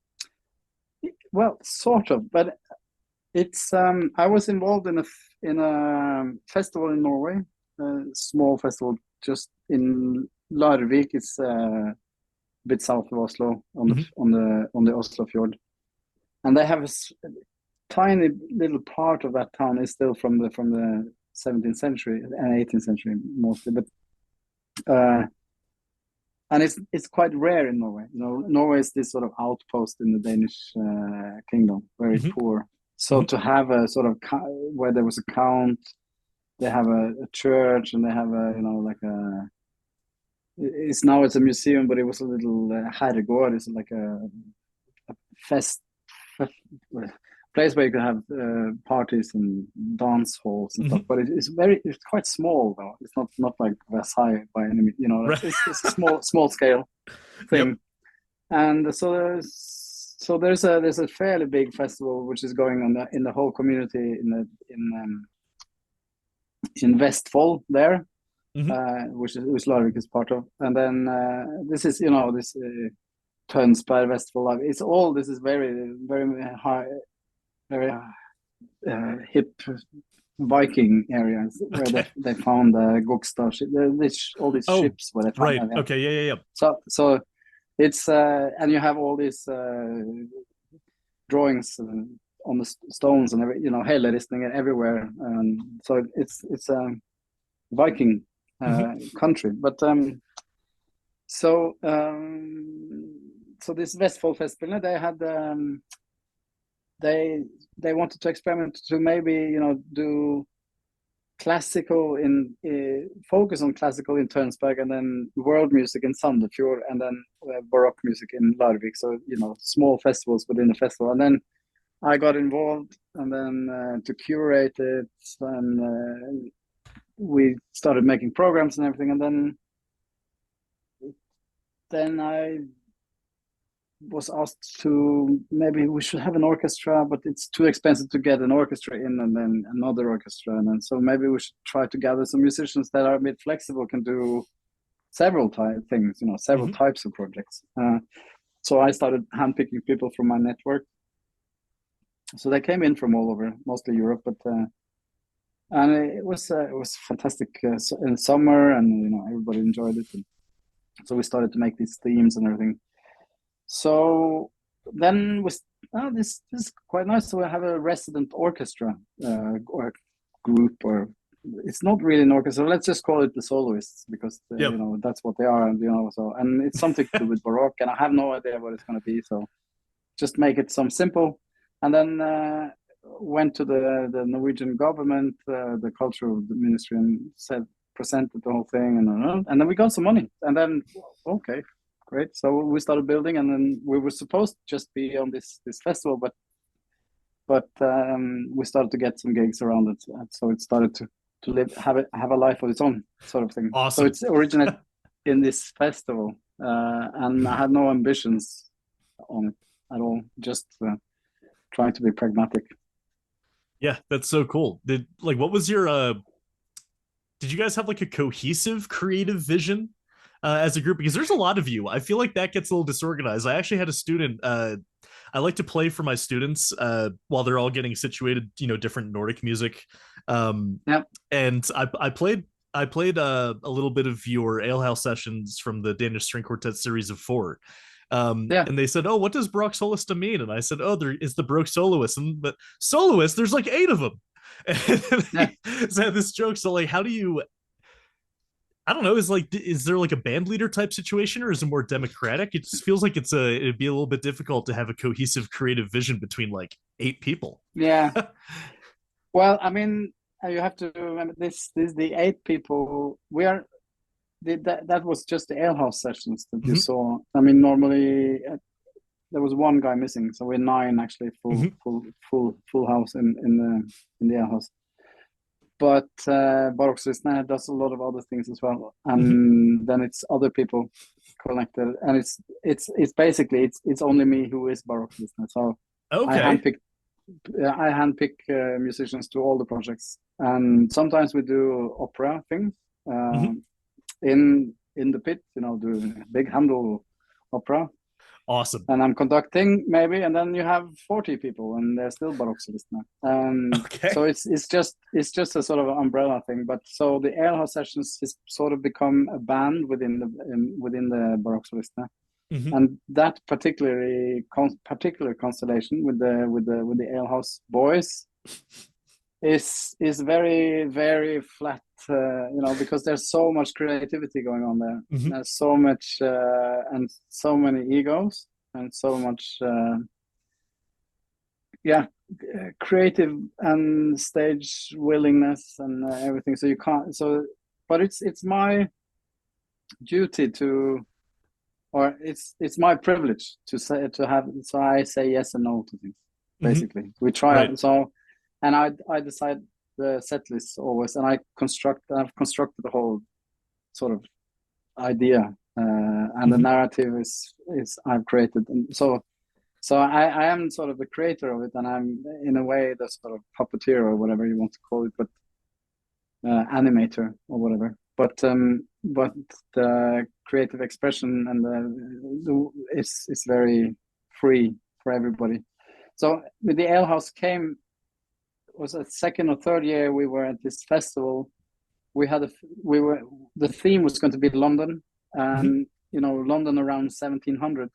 Well, sort of, but it's I was involved in a festival in Norway, a small festival just in Larvik. It's a bit south of Oslo, on the Mm-hmm. Oslo fjord, and they have a tiny little part of that town is still from the 17th century and 18th century mostly, but uh, and it's quite rare in Norway. You know, Norway is this sort of outpost in the Danish kingdom, very Mm-hmm. poor. So Mm-hmm. to have a sort of where there was a count, they have a church, and they have a, you know, like a, it's now it's a museum, but it was a little herregård. It's like a fest, fest place where you can have parties and dance halls and stuff. Mm-hmm. But it's quite small though. It's not like Versailles by any means. You know, Right. it's a small scale Yep. thing. And so there's a fairly big festival which is going on in the whole community in Vestfold there, Mm-hmm. which Larvik is part of. And then this is, you know, this Tønsberg Vestfold. It's all this is very high, very hip Viking areas where Okay. they found the Gokstad ship, all these Oh, ships where they found right. them. Yeah. Okay. Yeah. Yeah. Yeah. So it's and you have all these drawings on the stones and every, you know, Helleristninger everywhere. So it's a Viking Mm-hmm. country. But so so this Vestfold Festival, they had they wanted to experiment to maybe, you know, do classical in focus on classical in Tønsberg, and then world music in Sandefjord, and then Baroque music in Larvik. So, you know, small festivals within the festival. And then I got involved, and then to curate it, and we started making programs and everything. And then I was asked to, maybe we should have an orchestra, but it's too expensive to get an orchestra in and then another orchestra. And then so maybe we should try to gather some musicians that are a bit flexible, can do several things, you know, several Mm-hmm. types of projects. So I started handpicking people from my network. So they came in from all over, mostly Europe, but and it was fantastic in summer, and you know, everybody enjoyed it. And so we started to make these themes and everything. So then this is quite nice. So we have a resident orchestra or group, or it's not really an orchestra. Let's just call it the soloists, because Yep. you know, that's what they are, and you know, so, and it's something to do with Baroque, and I have no idea what it's going to be. So just make it some simple, and then went to the Norwegian government, the cultural ministry, and said, presented the whole thing, and then we got some money, and then okay, great. So we started building, and then we were supposed to just be on this festival, but we started to get some gigs around it, so it started to have a life of its own, sort of thing. So Awesome. it's originated in this festival, and I had no ambitions on it at all, just trying to be pragmatic. Yeah, that's so cool. What was your did you guys have like a cohesive creative vision as a group? Because there's a lot of you. I feel like that gets a little disorganized. I actually had a student I like to play for my students while they're all getting situated, different Nordic music. Yeah. And I played a little bit of your Alehouse Sessions from the Danish String Quartet series of four. Yeah. And they said, "Oh, what does Barokksoliste mean?" And I said, "Oh, there is the Baroque soloist, and but soloists, there's like 8 of them." And Yeah. they said this joke. So, like, how do you? I don't know. Is there like a band leader type situation, or is it more democratic? It just feels like it'd be a little bit difficult to have a cohesive creative vision between like 8 people. Yeah. Well, I mean, you have to remember this the 8 people. We are that was just the Alehouse Sessions that you Mm-hmm, saw. I mean, normally there was one guy missing, so we're 9 actually, mm-hmm, full house in the Alehouse. But Barokksolistene does a lot of other things as well, mm-hmm. and then it's other people connected, and it's basically it's only me who is Barokksolistene. So I Okay. handpick I handpick musicians to all the projects, and sometimes we do opera things Mm-hmm. in the pit, do big Handel opera, Awesome. and I'm conducting maybe, and then you have 40 people, and they're still Barokksolistene. Okay. So it's just a sort of umbrella thing. But so the Alehouse Sessions has sort of become a band within the Barokksolistene, Mm-hmm. and that particular constellation with the Alehouse boys is very very flat, because there's so much creativity going on there. Mm-hmm. There's so much and so many egos and so much yeah creative and stage willingness and everything. So you can't so but it's my duty to, or it's my privilege to have, so I say yes and no to things. Mm-hmm. Basically, we try Right. it. So, and I decide the set list always, and I've constructed the whole sort of idea, and the Mm-hmm. narrative is I've created. And so I am sort of the creator of it, and I'm in a way the sort of puppeteer or whatever you want to call it, but animator or whatever. But the creative expression and is very free for everybody. So with the Alehouse came, was a second or third year we were at this festival. We had the theme was going to be London, Mm-hmm. and London around 1700,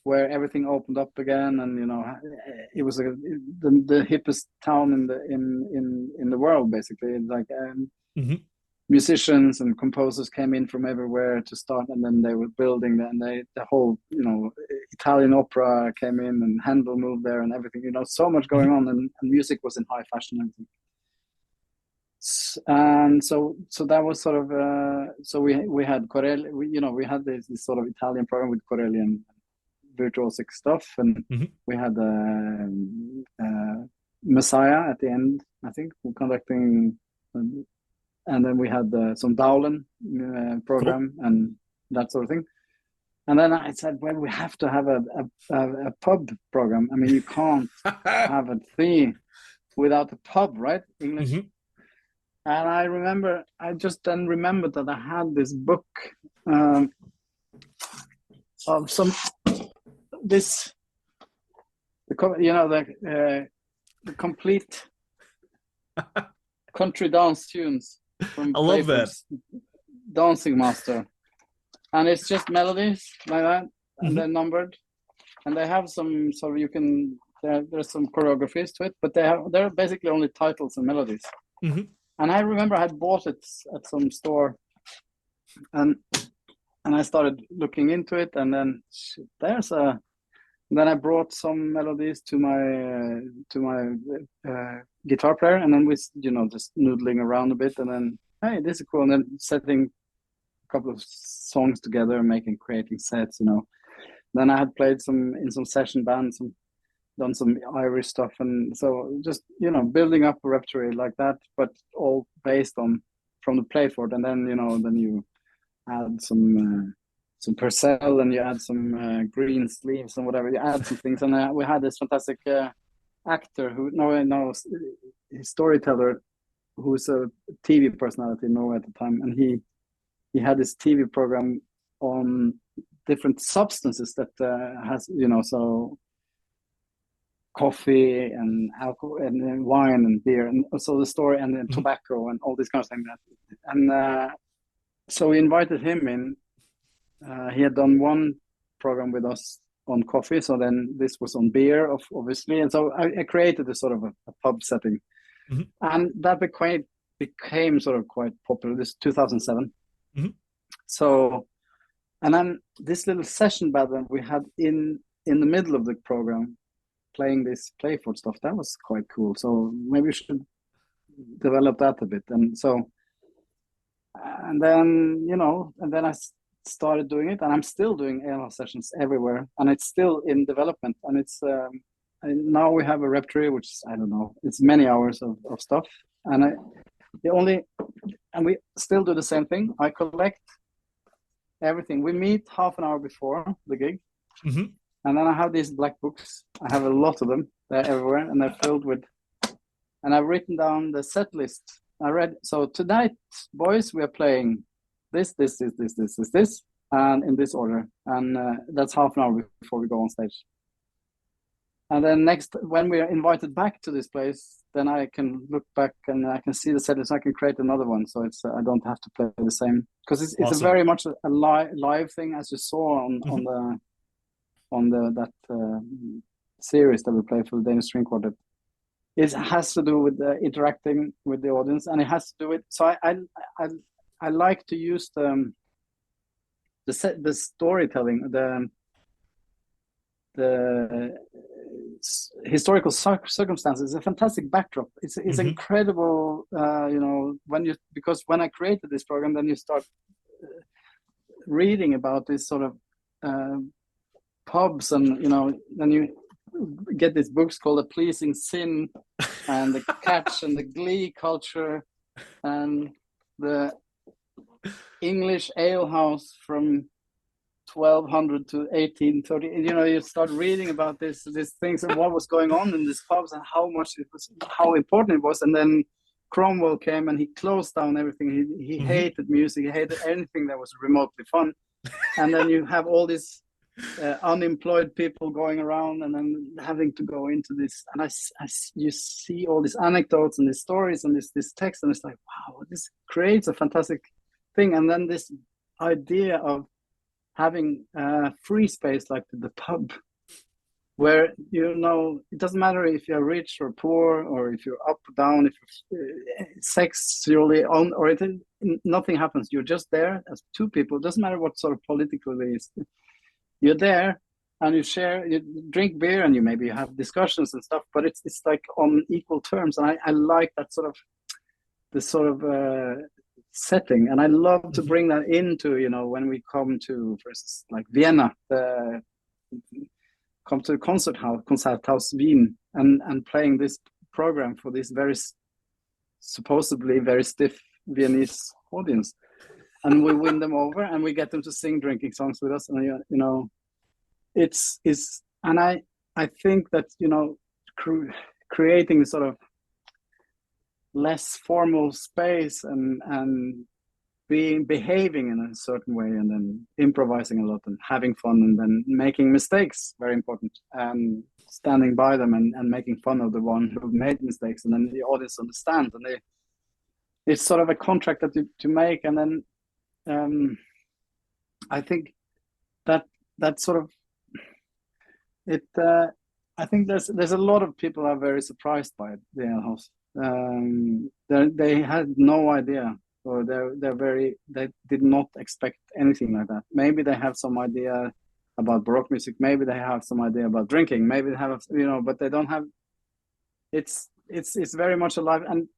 where everything opened up again, and it was the hippest town in the world, basically. Like Mm-hmm. musicians and composers came in from everywhere to start, and then they were building, and the whole Italian opera came in, and Handel moved there, and everything. So much going Mm-hmm. on, and music was in high fashion and everything. And so that was sort of so we had Corelli, we had this sort of Italian program with Corelli and virtuosic stuff, and Mm-hmm. we had Messiah at the end, I think, conducting, and then we had some Dowland Cool. program and that sort of thing. And then I said, well, we have to have a pub program. I mean, you can't have a theme without a pub, right? English. Mm-hmm. And I just then remembered that I had this book of the complete country dance tunes from I love that. Playford's Dancing Master, and it's just melodies like that, and Mm-hmm. they're numbered, and they have some sort of there's some choreographies to it, but they're basically only titles and melodies. Mm-hmm. And I remember I had bought it at some store, and I started looking into it, and then then I brought some melodies to my guitar player, and then we just noodling around a bit, and then, hey, this is cool, and then setting a couple of songs together and creating sets. Then I had played in some session bands, done some Irish stuff, and so just building up a repertoire like that, but all based on from the Playford, and then then you add some Purcell, and you add some green sleeves and whatever. You add some things, and we had this fantastic actor storyteller, who's a TV personality in Norway at the time, and he had this TV program on different substances that has so coffee and alcohol and wine and beer, and so the story and then tobacco and all these kinds of things. And so we invited him in. He had done one program with us on coffee, so then this was on beer, obviously, and so I created a sort of a pub setting, and that became sort of quite popular. This 2007. So, and then this little session band we had in the middle of the program, playing this Playford stuff, that was quite cool. So maybe we should develop that a bit. And so, and then I started doing it, and I'm still doing Alehouse Sessions everywhere, and it's still in development. And it's and now we have a repertoire, which is, I don't know, it's many hours of stuff, and we still do the same thing. I collect everything. We meet half an hour before the gig, and then I have these black books. I have a lot of them. They're everywhere, and they're filled with. And I've written down the set list. I read. So tonight, boys, we are playing this, and in this order. And that's half an hour before we go on stage. And then next, when we are invited back to this place, then I can look back and I can see the set list. I can create another one, so it's I don't have to play the same, because it's awesome. A very much a live thing, as you saw on that series that we played for the Danish String Quartet. It has to do with interacting with the audience, and it has to do with. So I like to use the storytelling, the historical circumstances, a fantastic backdrop. It's incredible, because when I created this program, then you start reading about this sort of pubs, and then you get these books called The Pleasing Sin and The Catch and the Glee Culture and the English alehouse from 1200 to 1830. You start reading about these things and what was going on in these pubs and how important it was. And then Cromwell came and he closed down everything. He hated music. He hated anything that was remotely fun. And then you have all these unemployed people going around and then having to go into this. And you see all these anecdotes and these stories and this text, and it's like, wow, this creates a fantastic thing. And then this idea of having free space like the pub, where it doesn't matter if you're rich or poor, or if you're up or down, if you're sexually on, or nothing happens. You're just there as two people. It doesn't matter what sort of political it is. You're there and you drink beer, and you maybe have discussions and stuff, but it's like on equal terms. And I like that sort of setting, and I love to bring that into when we come to, for instance, like Vienna, come to the Concerthaus Wien, and playing this program for this very supposedly very stiff Viennese audience, and we win them over, and we get them to sing drinking songs with us, and it's and I think that creating sort of less formal space and behaving in a certain way, and then improvising a lot and having fun, and then making mistakes, very important, and standing by them and making fun of the one who made mistakes, and then the audience understands, and it's sort of a contract that to make. And then I think that sort of it I think there's a lot of people are very surprised by the Alehouse. They had no idea, or they did not expect anything like that. Maybe they have some idea about Baroque music, maybe they have some idea about drinking, maybe they have but they don't have. It's very much alive, and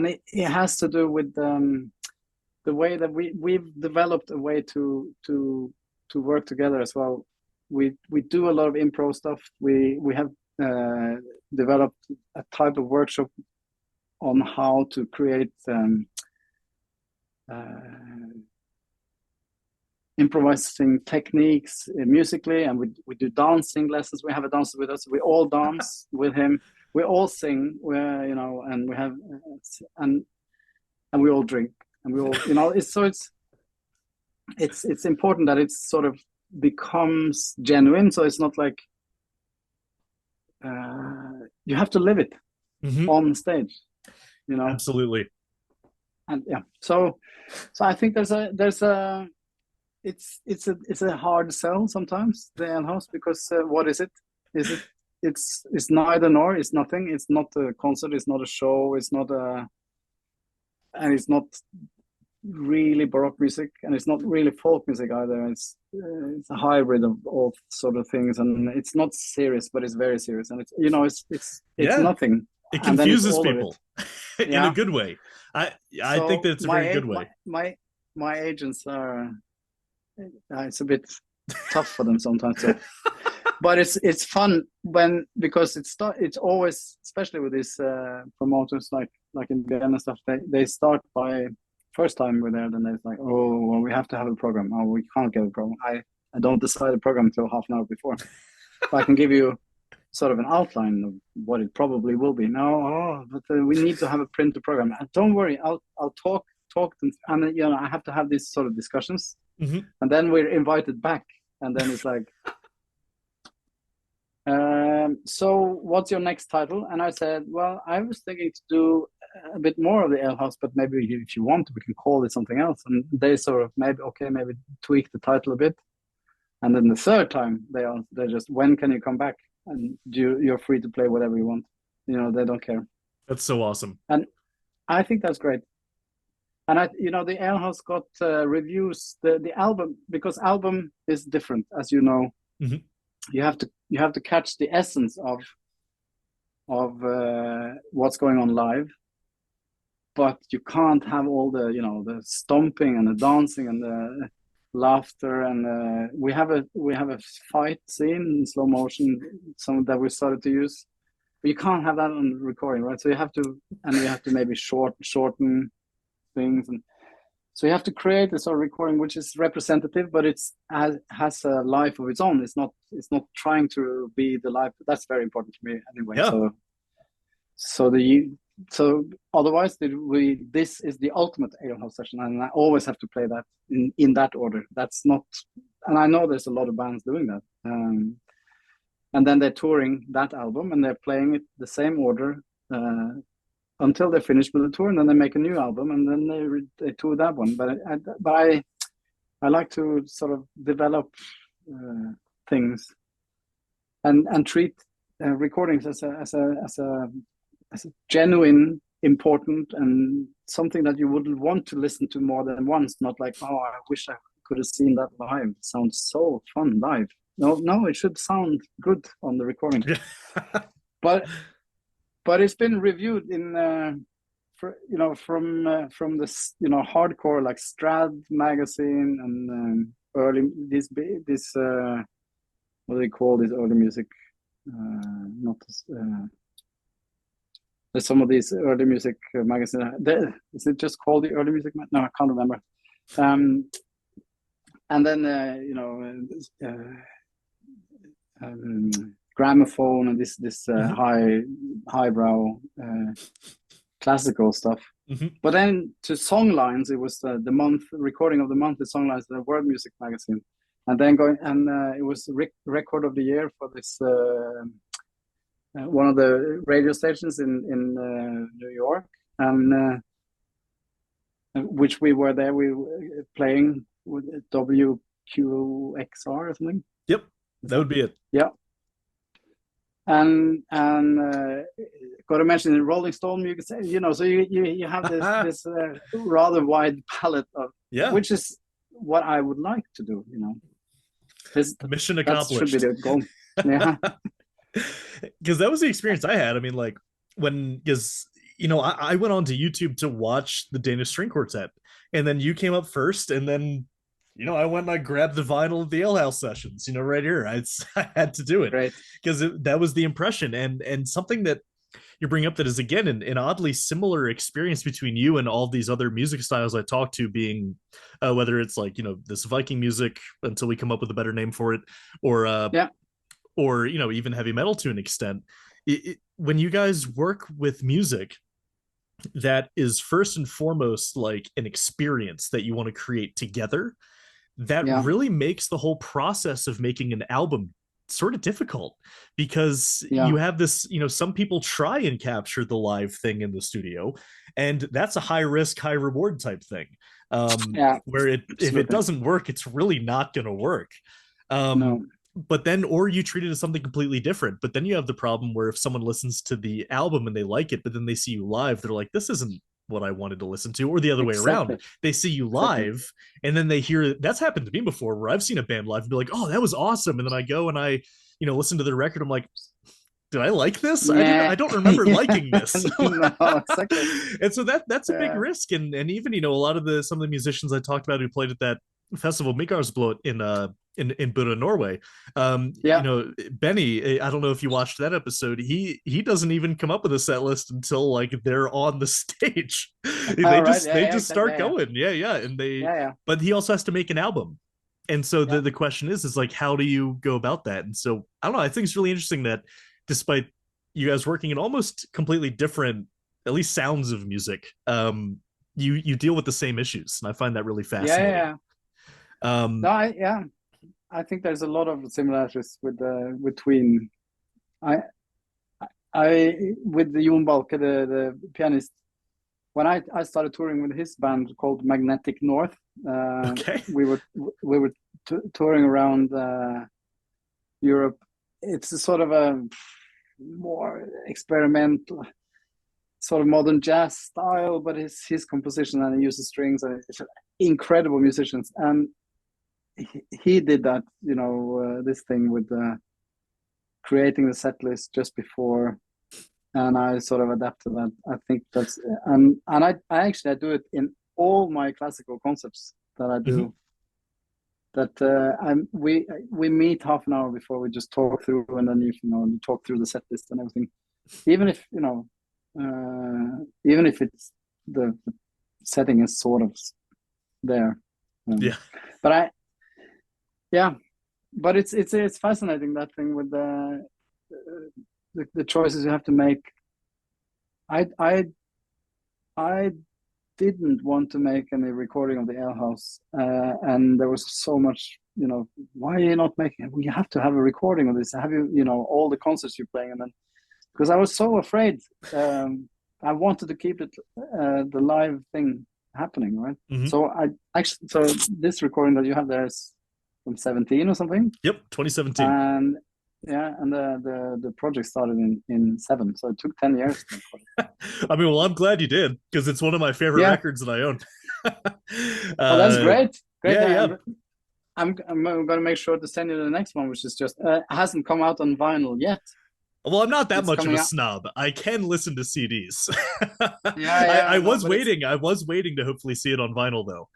it has to do with the way that we've developed a way to work together as well. We do a lot of improv stuff. We have developed a type of workshop on how to create improvising techniques musically, and we do dancing lessons. We have a dancer with us. We all dance with him. We all sing. And we have and we all drink, and we all it's important that it's sort of becomes genuine. So it's not like you have to live it Hmm. on stage, you know. Absolutely. And yeah, so I think there's a it's a hard sell sometimes, the Alehouse, because what is it? Is it it's neither nor. It's nothing. It's not a concert. It's not a show. It's not a and it's not really Baroque music, and it's not really folk music either. It's a hybrid of all sort of things, and it's not serious, but it's very serious, and it's it's Yeah, nothing, it and then it's confuses all of it. people in a Yeah. good way. I think So that it's a very good way. my agents are it's a bit tough for them sometimes. So, but it's fun because it's always, especially with these promoters like in Vienna and stuff, they start by first time we're there, then they're like, oh well, we have to have a program. Oh, we can't get a program. I don't decide a program until half an hour before. But I can give you sort of an outline of what it probably will be. No, but we need to have a printed program. Don't worry, I'll talk them, and I have to have these sort of discussions, Hmm. and then we're invited back, and then it's like, so what's your next title? And I said, well, I was thinking to do a bit more of the Alehouse, but maybe if you want, we can call it something else. And they sort of maybe tweak the title a bit. And then the third time they just, when can you come back? And you're free to play whatever you want. They don't care. That's so awesome. And I think that's great. And the Alehouse got reviews. The album, because album is different, as you know. Hmm. You have to catch the essence of what's going on live, but you can't have all the stomping and the dancing and the laughter. And we have a fight scene in slow motion, some that we started to use, but you can't have that on recording, right? So you have to maybe shorten things, and so you have to create a sort of recording which is representative, but has a life of its own. It's not trying to be the life. That's very important to me anyway. Yeah, So the so otherwise this is the ultimate Alehouse session, and I always have to play that in that order. That's not, and I know there's a lot of bands doing that. And then they're touring that album and they're playing it the same order until they're finished with the tour, and then they make a new album, and then they tour that one. But I like to sort of develop things and treat recordings as a genuine, important, and something that you would want to listen to more than once. Not like, oh, I wish I could have seen that live. It sounds so fun live. No, it should sound good on the recording. But it's been reviewed in from this hardcore like Strad magazine and early this what do they call this early music? Not there's some of these early music magazines. Is it just called the early music? No, I can't remember. And then gramophone and this highbrow classical stuff. Mm-hmm. But then to Songlines, it was the month recording of the month. The Songlines, the World Music magazine, and then it was record of the year for this one of the radio stations in New York, and which we were there. We were playing with WQXR or something. Yep, that would be it. Yeah. And got to mention the Rolling Stone, you can say, so you have this rather wide palette of, which is what I would like to do, Mission accomplished. That should be the goal. Yeah. Because that was the experience I had. I mean, like I went on to YouTube to watch the Danish String Quartet, and then you came up first, and then I went and I grabbed the vinyl of the Alehouse Sessions, right here. I had to do it because that was the impression, and something that you bring up that is again an oddly similar experience between you and all these other music styles I talk to, being whether it's like this Viking music until we come up with a better name for it, or even heavy metal to an extent. When you guys work with music that is first and foremost like an experience that you want to create together, that really makes the whole process of making an album sort of difficult because Yeah, you have this, some people try and capture the live thing in the studio, and that's a high risk, high reward type thing. yeah, Where if it absolutely. doesn't work, it's really not going to work. Um, No, but then, or you treat it as something completely different. But then you have the problem where if someone listens to the album and they like it, but then they see you live, they're like, this isn't what I wanted to listen to, or the other way around. exactly, They see you exactly. live and then they hear that's happened to me before where I've seen a band live and be like, oh, that was awesome. And then I go and I, listen to the record. I'm like, did I like this? I Yeah, don't remember liking this. no, exactly. And so that's a big Yeah, risk. And even, a lot of the some of the musicians I talked about who played at that festival Midgardsblot in Buda, Norway. yeah. Benny, I don't know if you watched that episode. He doesn't even come up with a set list until like they're on the stage. they All right. just Yeah, they yeah, just exactly. start Yeah, yeah, going. Yeah, yeah. And yeah, yeah, but he also has to make an album. And so yeah. the question is like, how do you go about that? And so I don't know. I think it's really interesting that despite you guys working in almost completely different, at least sounds of music, you deal with the same issues, and I find that really Yeah, yeah, fascinating. yeah. No, Um, yeah. I think there's a lot of similarities with between I with the Jon Balke, the pianist. When I started touring with his band called Magnetic North, uh, okay, we were we were touring around Europe. It's a sort of a more experimental, sort of modern jazz style, but his composition, and he uses strings, and it's incredible musicians. And he did that, this thing with creating the set list just before, and I sort of adapted that. I think that's and I do it in all my classical concepts that I mhm. do. That we meet half an hour before, we just talk through, and then you talk through the set list and everything. Even if even if it's the setting is sort of there, Yeah, but yeah, but it's fascinating, that thing with the choices you have to make. I I I didn't want to make any recording of the Alehouse, and there was so much, why are you not making it? We have to have a recording of this. Have you, all the concerts you're playing, and then because I was so afraid, I wanted to keep it the live thing happening, right? mhm. So this recording that you have there is from 17 or something, Yep, 2017. and yeah, and the project started in seven, so it took 10 years to record it. I mean, well, I'm glad you did because it's one of my favorite Yeah, records that I own. oh, that's uh, great, great. yeah, yeah. I'm gonna make sure to send you the next one, which is just hasn't come out on vinyl yet. Well, I'm not that It's much of a coming out. snob. I can listen to CDs. Yeah, I yeah, no, was but waiting. I was waiting to hopefully see it on vinyl though.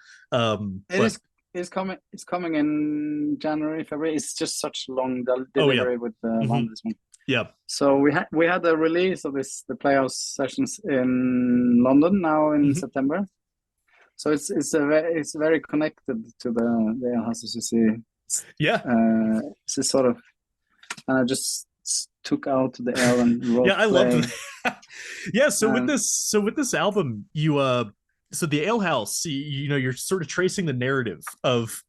it But is it's coming. It's coming in January, February. It's just such long oh yeah, delivery with the hmm vinyl, this one. yeah. So we had the release of the Playhouse Sessions in London now in Hmm. September. So it's very connected to the Alehouse, as you see. Yeah, It's a sort of, and I just took out the L and yeah. wrote I love play. that. Yeah. And So with this album, so the Ale House, you're sort of tracing the narrative of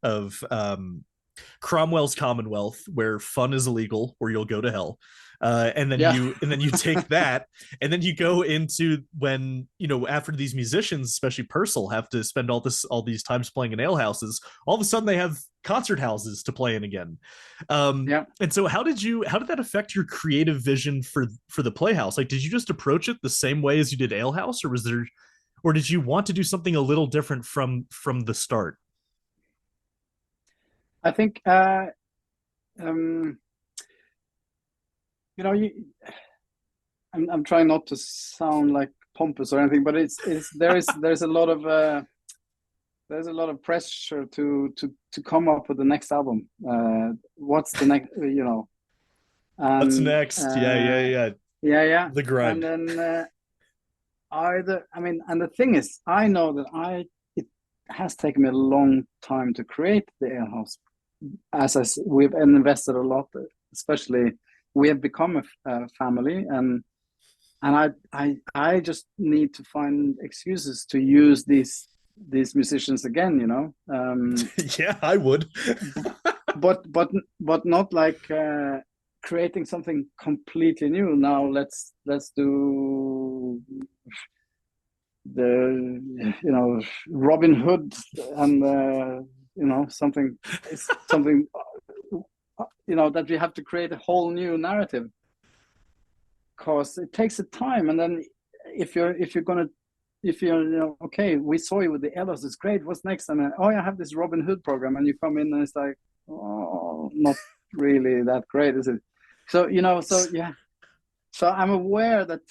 Cromwell's Commonwealth, where fun is illegal, where you'll go to hell. yeah, And then you take that, and then you go into when after these musicians, especially Purcell, have to spend all these times playing in alehouses. All of a sudden, they have concert houses to play in again. yeah. And so, how did that affect your creative vision for the Playhouse? Like, did you just approach it the same way as you did Alehouse, or did you want to do something a little different from the start? I think um, you know you, I'm trying not to sound like pompous or anything, but there's a lot of pressure to come up with the next album. What's the next, What's and next? Yeah, yeah, yeah. yeah, yeah, The and grind. then either I mean, and the thing is, I know that it has taken me a long time to create the Alehouse, we've invested a lot, especially we have become a family, and I just need to find excuses to use these musicians again, Yeah, I would. but not like creating something completely new. Now let's do the Robin Hood and something that we have to create a whole new narrative, because it takes a time. And then if you're okay, we saw you with the Elders, it's great, what's next? And then, oh, I have this Robin Hood program, and you come in and it's like, oh, not really that great, is it? So so I'm aware that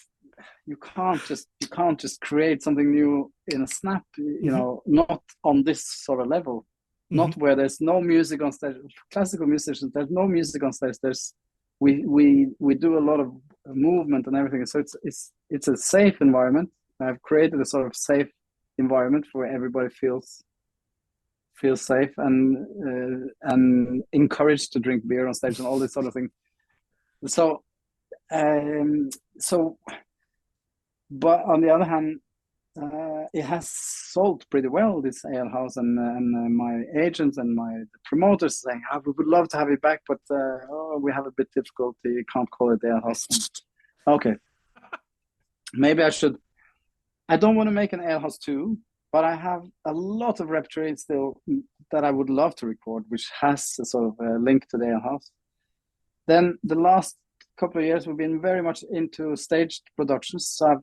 you can't just create something new in a snap, not on this sort of level, not where there's no music on stage. Classical musicians, there's no music on stage. We do a lot of movement and everything, so it's a safe environment. I've created a sort of safe environment where everybody feels safe and encouraged to drink beer on stage and all this sort of thing. So but on the other hand, it has sold pretty well, this Alehouse, and my agents and my promoters saying, we would love to have it back, but we have a bit difficulty, you can't call it Alehouse. Okay, maybe I should. I don't want to make an Alehouse 2, but I have a lot of repertoire still that I would love to record, which has a sort of a link to the Alehouse. Then the last couple of years we've been very much into staged productions. So I've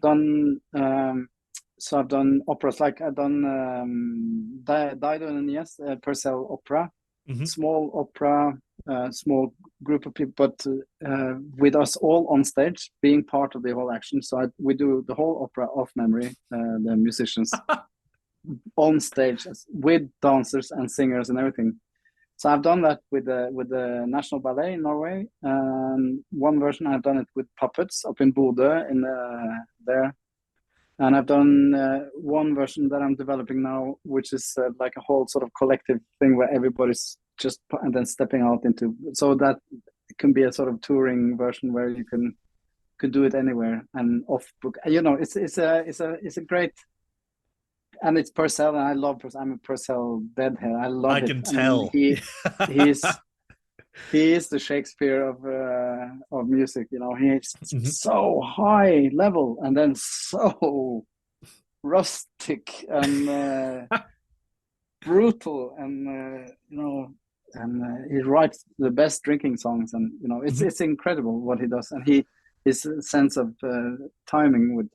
done operas, like I've done Dido and Yes, Purcell opera, small opera, small group of people, but with us all on stage, being part of the whole action. So we do the whole opera off memory, the musicians on stage with dancers and singers and everything. So I've done that with the National Ballet in Norway. One version I've done it with puppets up in Bodø there. And I've done one version that I'm developing now, which is like a whole sort of collective thing where everybody's just and then stepping out into, so that it can be a sort of touring version where you could do it anywhere and off book. It's a great. And it's Purcell, and I love Purcell. I'm a Purcell bedhead. I love it. I can tell. He is the Shakespeare of music. He's so high level and then so rustic and brutal, and and he writes the best drinking songs, and it's incredible what he does, and his sense of timing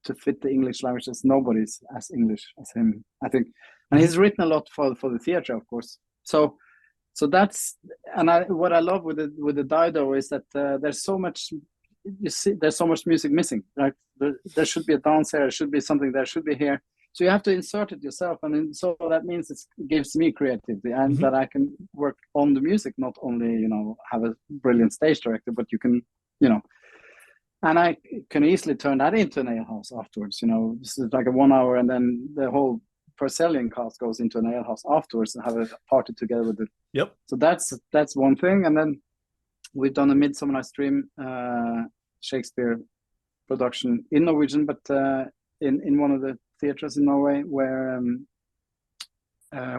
to fit the English language, as nobody's as English as him, I think. And he's written a lot for the theater, of course. So that's, and what I love with the Dido is that there's so much, there's so much music missing. Right? There should be a dance here, there should be something there, should be here. So you have to insert it yourself, and so that means it gives me creativity, and that I can work on the music, not only have a brilliant stage director, but you can and I can easily turn that into an alehouse afterwards. This is like a 1 hour, and then the whole Purcellian cast goes into an alehouse afterwards and have a party together with it. Yep. So that's one thing. And then we've done a Midsummer Night's Dream Shakespeare production in Norwegian, but in one of the theaters in Norway, where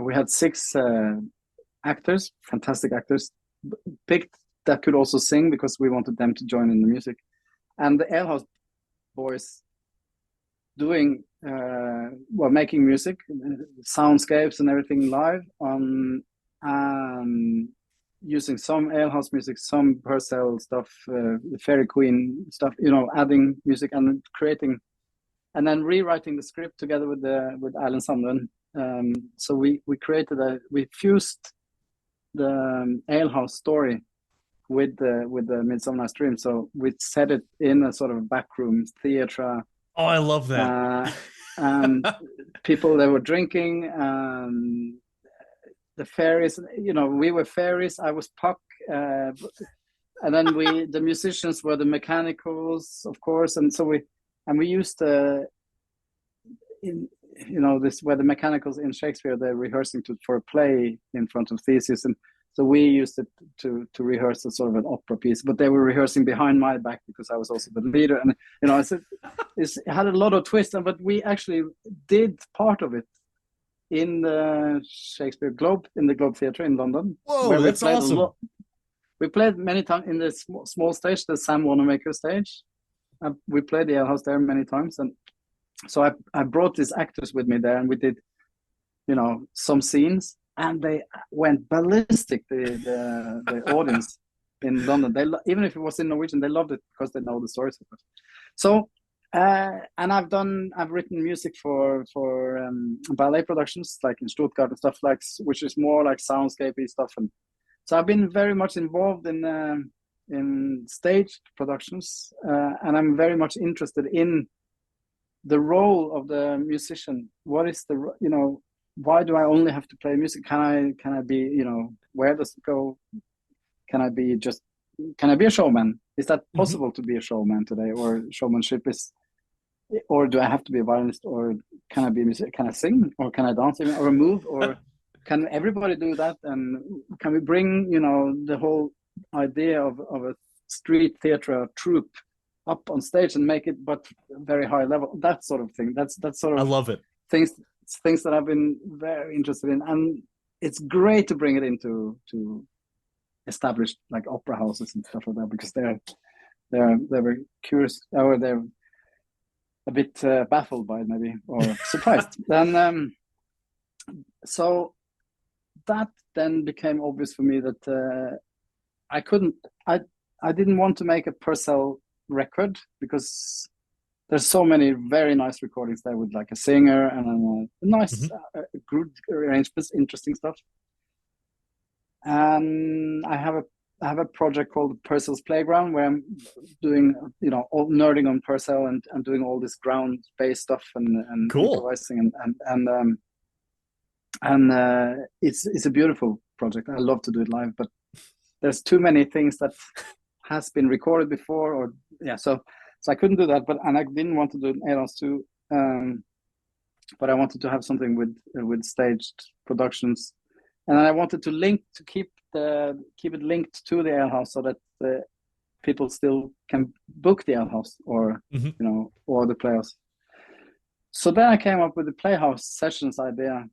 we had 6 actors, fantastic actors, picked that could also sing, because we wanted them to join in the music. And the Alehouse boys doing, making music, soundscapes and everything live, using some Alehouse music, some Purcell stuff, Fairy Queen stuff, adding music and creating, and then rewriting the script together with Erlend Sandven. So we we fused the Alehouse story with the Midsummer Night's Dream. So we set it in a sort of backroom theatre. Oh, I love that. And people, they were drinking, the fairies, we were fairies, I was Puck, and then the musicians were the mechanicals, of course, and so we used this, where the mechanicals in Shakespeare, they're rehearsing for a play in front of Theseus, and so we used it to rehearse a sort of an opera piece, but they were rehearsing behind my back because I was also the leader. And, it had a lot of twists, but we actually did part of it in the Shakespeare Globe, in the Globe Theatre in London, Whoa, where we that's played a awesome. lot. We played many times in the small stage, the Sam Wanamaker stage. We played the Alehouse there many times, and so I brought these actors with me there, and we did, some scenes, and they went ballistic. The audience in London, even if it was in Norwegian, they loved it because they know the stories of it. So, and I've written music for ballet productions like in Stuttgart and stuff like, which is more like soundscapey stuff, and so I've been very much involved in staged productions, and I'm very much interested in the role of the musician. What is why do I only have to play music? Can I be, where does it go? Can I be a showman? Is that possible to be a showman today, or showmanship or do I have to be a violinist, or can I be a musician? Can I sing, or can I dance, or move, or can everybody do that? And can we bring, the whole idea of a street theater troupe up on stage and make it, but very high level, that sort of thing. That's sort I of love it. things that I've been very interested in, and it's great to bring it into established like opera houses and stuff like that, because they're very curious, or they're a bit baffled by it maybe, or surprised. Then so that then became obvious for me that I didn't want to make a Purcell record, because there's so many very nice recordings there with like a singer and a nice good arrangements, interesting stuff. And I have a project called Purcell's Playground, where I'm doing, all nerding on Purcell and doing all this ground-based stuff and cool. improvising and it's a beautiful project. I love to do it live, but there's too many things that has been recorded before, or so I couldn't do that. And I didn't want to do an Alehouse too, but I wanted to have something with staged productions, and I wanted to keep it linked to the Alehouse, so that people still can book the Alehouse, or or the Playhouse. So then I came up with the Playhouse Sessions idea,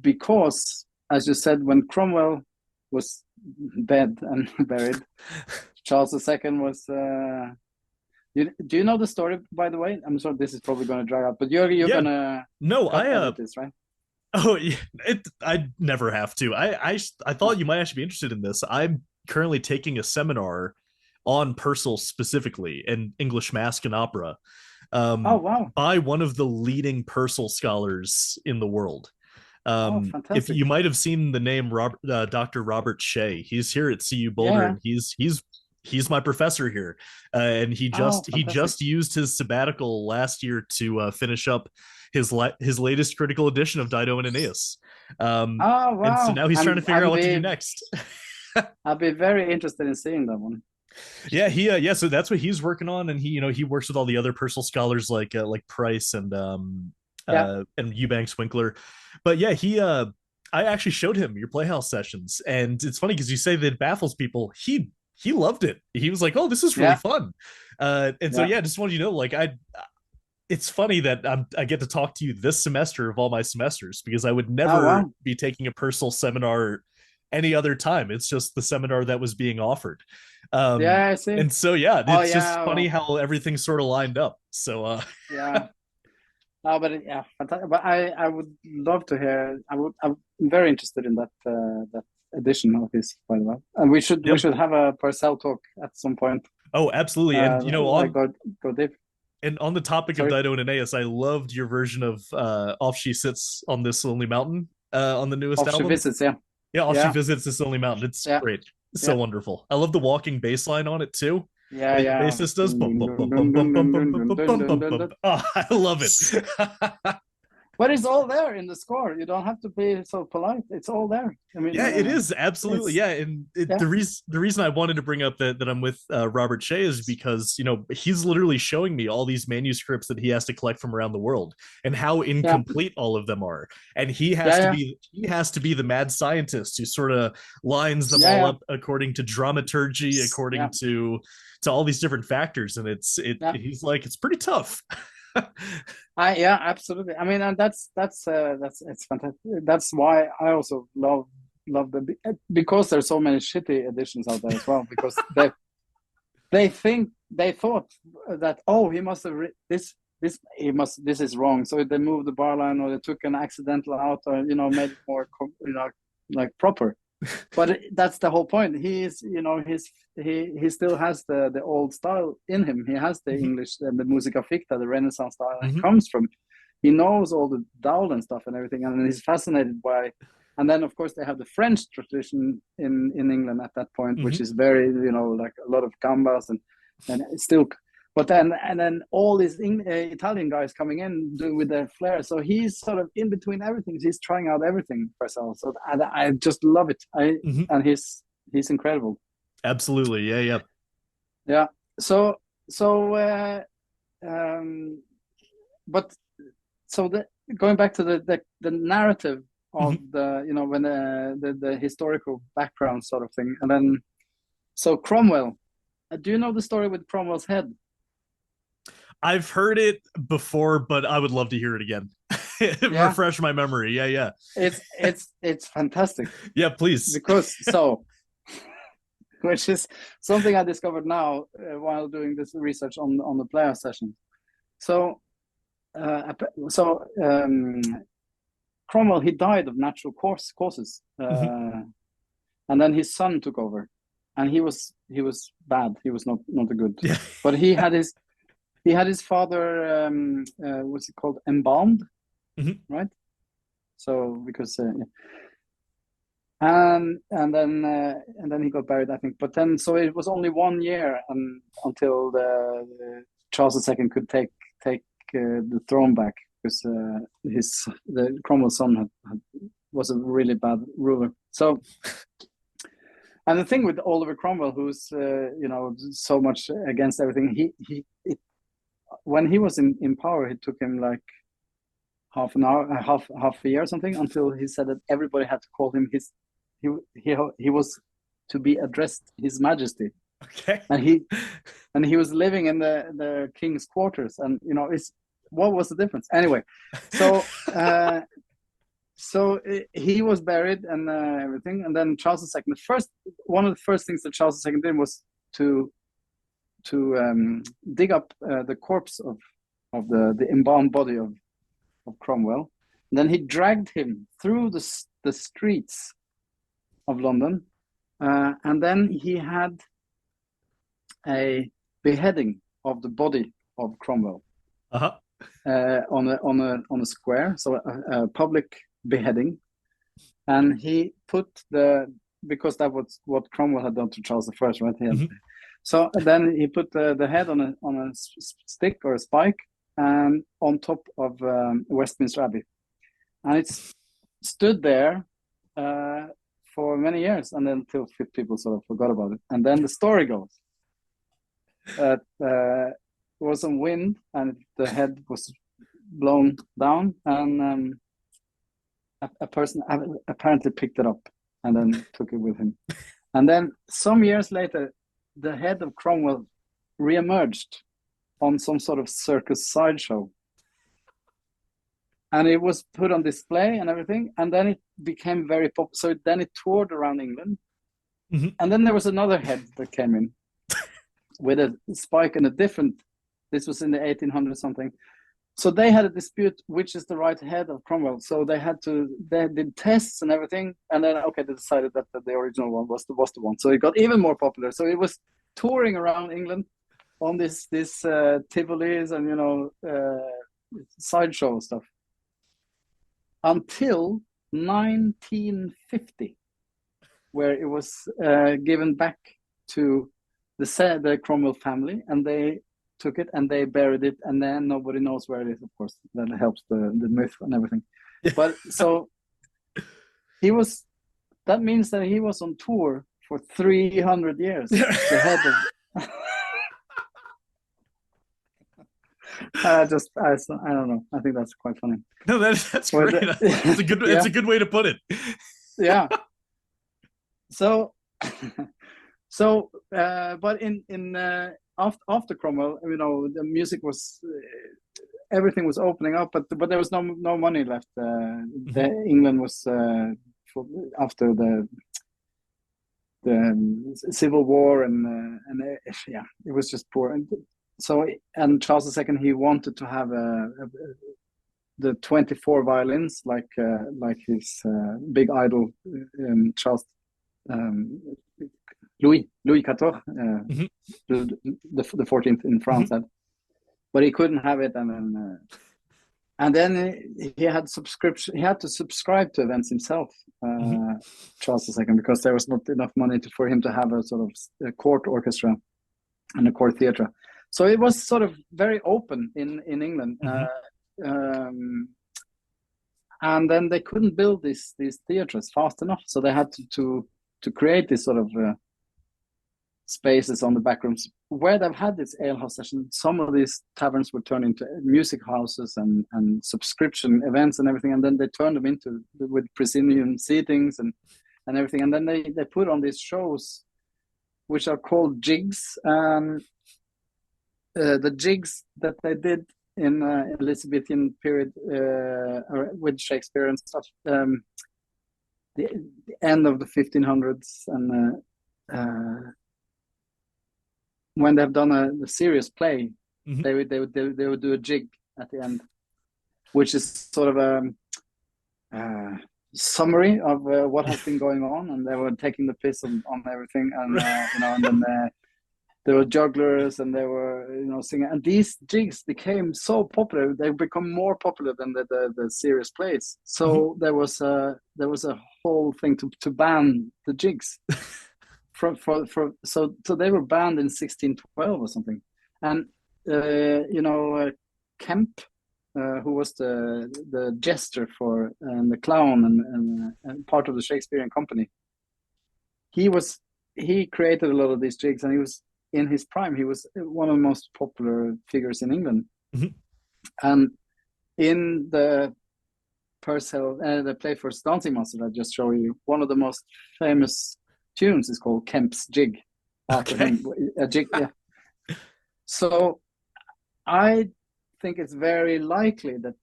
because, as you said, when Cromwell was dead and buried, Charles II was. Do you know the story, by the way? I'm sorry, this is probably going to drag out, but you're gonna edit this, right? Oh, yeah, I never have to. I thought you might actually be interested in this. I'm currently taking a seminar on Purcell specifically, and English Masque and Opera. Oh wow! By one of the leading Purcell scholars in the world. If fantastic! you might have seen the name Dr. Robert Shea, he's here at CU Boulder, and he's my professor here, and he just used his sabbatical last year to finish up his latest critical edition of Dido and Aeneas. Wow! And so now he's trying to figure out what to do next. I'll be very interested in seeing that one. Yeah, so that's what he's working on, and he works with all the other Purcell scholars like Price and Eubanks Winkler. But yeah, I actually showed him your Playhouse Sessions, and it's funny because you say that it baffles people. He loved it. He was like, "Oh, this is really fun." So just wanted you to know, like, it's funny that I get to talk to you this semester of all my semesters, because I would never be taking a Purcell seminar any other time. It's just the seminar that was being offered. I see. And so it's just funny how everything sort of lined up. So No, but fantastic. But I would love to hear. I'm very interested in that edition of his, by the way. And we should have a Purcell talk at some point. Oh, absolutely. And go deep. And on the topic of Dido and Aeneas, I loved your version of Off She Sits on This Lonely Mountain on the newest album. Off She Visits, She Visits This Lonely Mountain. It's great. It's so wonderful. I love the walking bass line on it too. The bassist does. Oh, I love it. But it's all there in the score. You don't have to be so polite. It's all there. I mean, it is absolutely. And the reason I wanted to bring up that I'm with Robert Shea is because he's literally showing me all these manuscripts that he has to collect from around the world, and how incomplete all of them are. And he has to be the mad scientist who sort of lines them all up according to dramaturgy, according to all these different factors. And he's like, it's pretty tough. Yeah, absolutely. I mean, and that's it's fantastic. That's why I also love the because there's so many shitty editions out there as well. Because they thought that, oh, he must have this is wrong. So they moved the bar line, or they took an accidental out, or made it more like proper. But that's the whole point. He still has the old style in him. He has the Mhm. English and the musica ficta, the Renaissance style. And it Mhm. comes from. He knows all the Dowell and stuff and everything, and he's fascinated by. And then of course they have the French tradition in England at that point, which Mhm. is very like a lot of gambas and still. But then all these Italian guys coming in with their flair. So he's sort of in between everything. He's trying out everything for himself. So I just love it. Mhm. And he's incredible. Absolutely. Yeah, yeah. Yeah. So um, but so going back to the narrative of Mhm. the when the historical background sort of thing, and then so Cromwell. Do you know the story with Cromwell's head? I've heard it before, but I would love to hear it again. Yeah, Refresh my memory. Yeah, yeah. it's fantastic Yeah, please. because which is something I discovered now while doing this research on the Playhouse Sessions. So uh, so Cromwell, he died of natural causes, Mhm. and then his son took over, and he was bad. He was not a good, Yeah. but he had his father, what's it called, embalmed, Mhm. right? So because and then he got buried, I think. But then so it was only 1 year until the Charles II could take the throne back, because the Cromwell's son was a really bad ruler. So, and the thing with Oliver Cromwell, who's so much against everything, when he was in power, it took him like half an hour, half a year or something, until he said that everybody had to call him he he was to be addressed His Majesty, Okay. and he was living in the king's quarters, and it's what was the difference anyway? So he was buried and everything, and then Charles II. One of the first things that Charles II did was to dig up the corpse of the embalmed body of Cromwell. And then he dragged him through the streets of London, and then he had a beheading of the body of Cromwell Uh-huh. on a square, so a public beheading. And he put because that was what Cromwell had done to Charles the First, right? Mhm. So then he put the head on a stick or a spike, and on top of Westminster Abbey, and it's stood there for many years, and then until people sort of forgot about it. And then the story goes that there was some wind, and the head was blown down, and a person apparently picked it up and then took it with him. And then some years later, the head of Cromwell reemerged on some sort of circus sideshow, and it was put on display and everything, and then it became very popular. So then it toured around England, Mhm. and then there was another head that came in with a spike and a different. This was in the 1800s something. So they had a dispute which is the right head of Cromwell. So they did tests and everything, and then okay, they decided that the original one was the one. So it got even more popular. So it was touring around England on this Tivolis and sideshow stuff until 1950, where it was given back to the Cromwell family, and they took it and they buried it, and then nobody knows where it is. Of course, that helps the myth and everything. But so he was. That means that he was on tour for 300 years. The head of. I don't know. I think that's quite funny. No, that's Or great. the, It's a good it's yeah, a good way to put it. yeah. So So, but in after Cromwell, the music was everything was opening up, but there was no money left. England was after the Civil War, and yeah, it was just poor. And Charles II, he wanted to have the 24 violins like his big idol, Charles Louis XIV, the 14th in France had, but he couldn't have it, and then he had subscription. He had to subscribe to events himself, Charles II, because there was not enough money for him to have a sort of a court orchestra and a court theatre. So it was sort of very open in England, and then they couldn't build these theatres fast enough, so they had to create this sort of spaces on the back rooms where they've had this alehouse session. Some of these taverns were turned into music houses and subscription events and everything, and then they turned them into with proscenium seatings and everything, and then they put on these shows which are called jigs. The jigs that they did in Elizabethan period with Shakespeare and stuff, the end of the 1500s, and when they've done a serious play, they would do a jig at the end, which is sort of a summary of what has been going on, and they were taking the piss on everything, and and then there were jugglers, and they were singing, and these jigs became so popular. They become more popular than the serious plays. So there was a whole thing to ban the jigs. So they were banned in 1612 or something, and Kemp, who was the jester for and the clown and part of the Shakespearean company, he created a lot of these jigs, and he was in his prime. He was one of the most popular figures in England, and in the Purcell, the play for Dancing Master I just showed you, one of the most famous tunes is called Kemp's Jig, after him, a jig. Yeah. So I think it's very likely that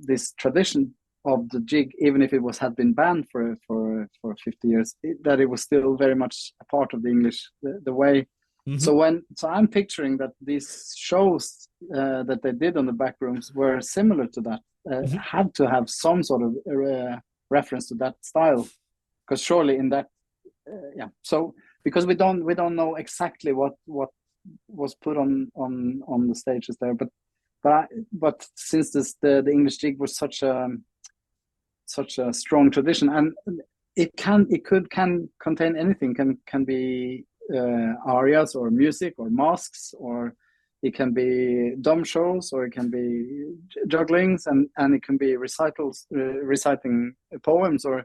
this tradition of the jig, even if it had been banned for 50 years, that it was still very much a part of the English the way. So I'm picturing that these shows that they did on the back rooms were similar to that, had to have some sort of reference to that style, because surely in that. So because we don't know exactly what was put on the stages there, but since the English jig was such a strong tradition, and it can contain anything, can be arias or music or masks, or it can be dumb shows, or it can be jugglings, and it can be recitals, reciting poems, or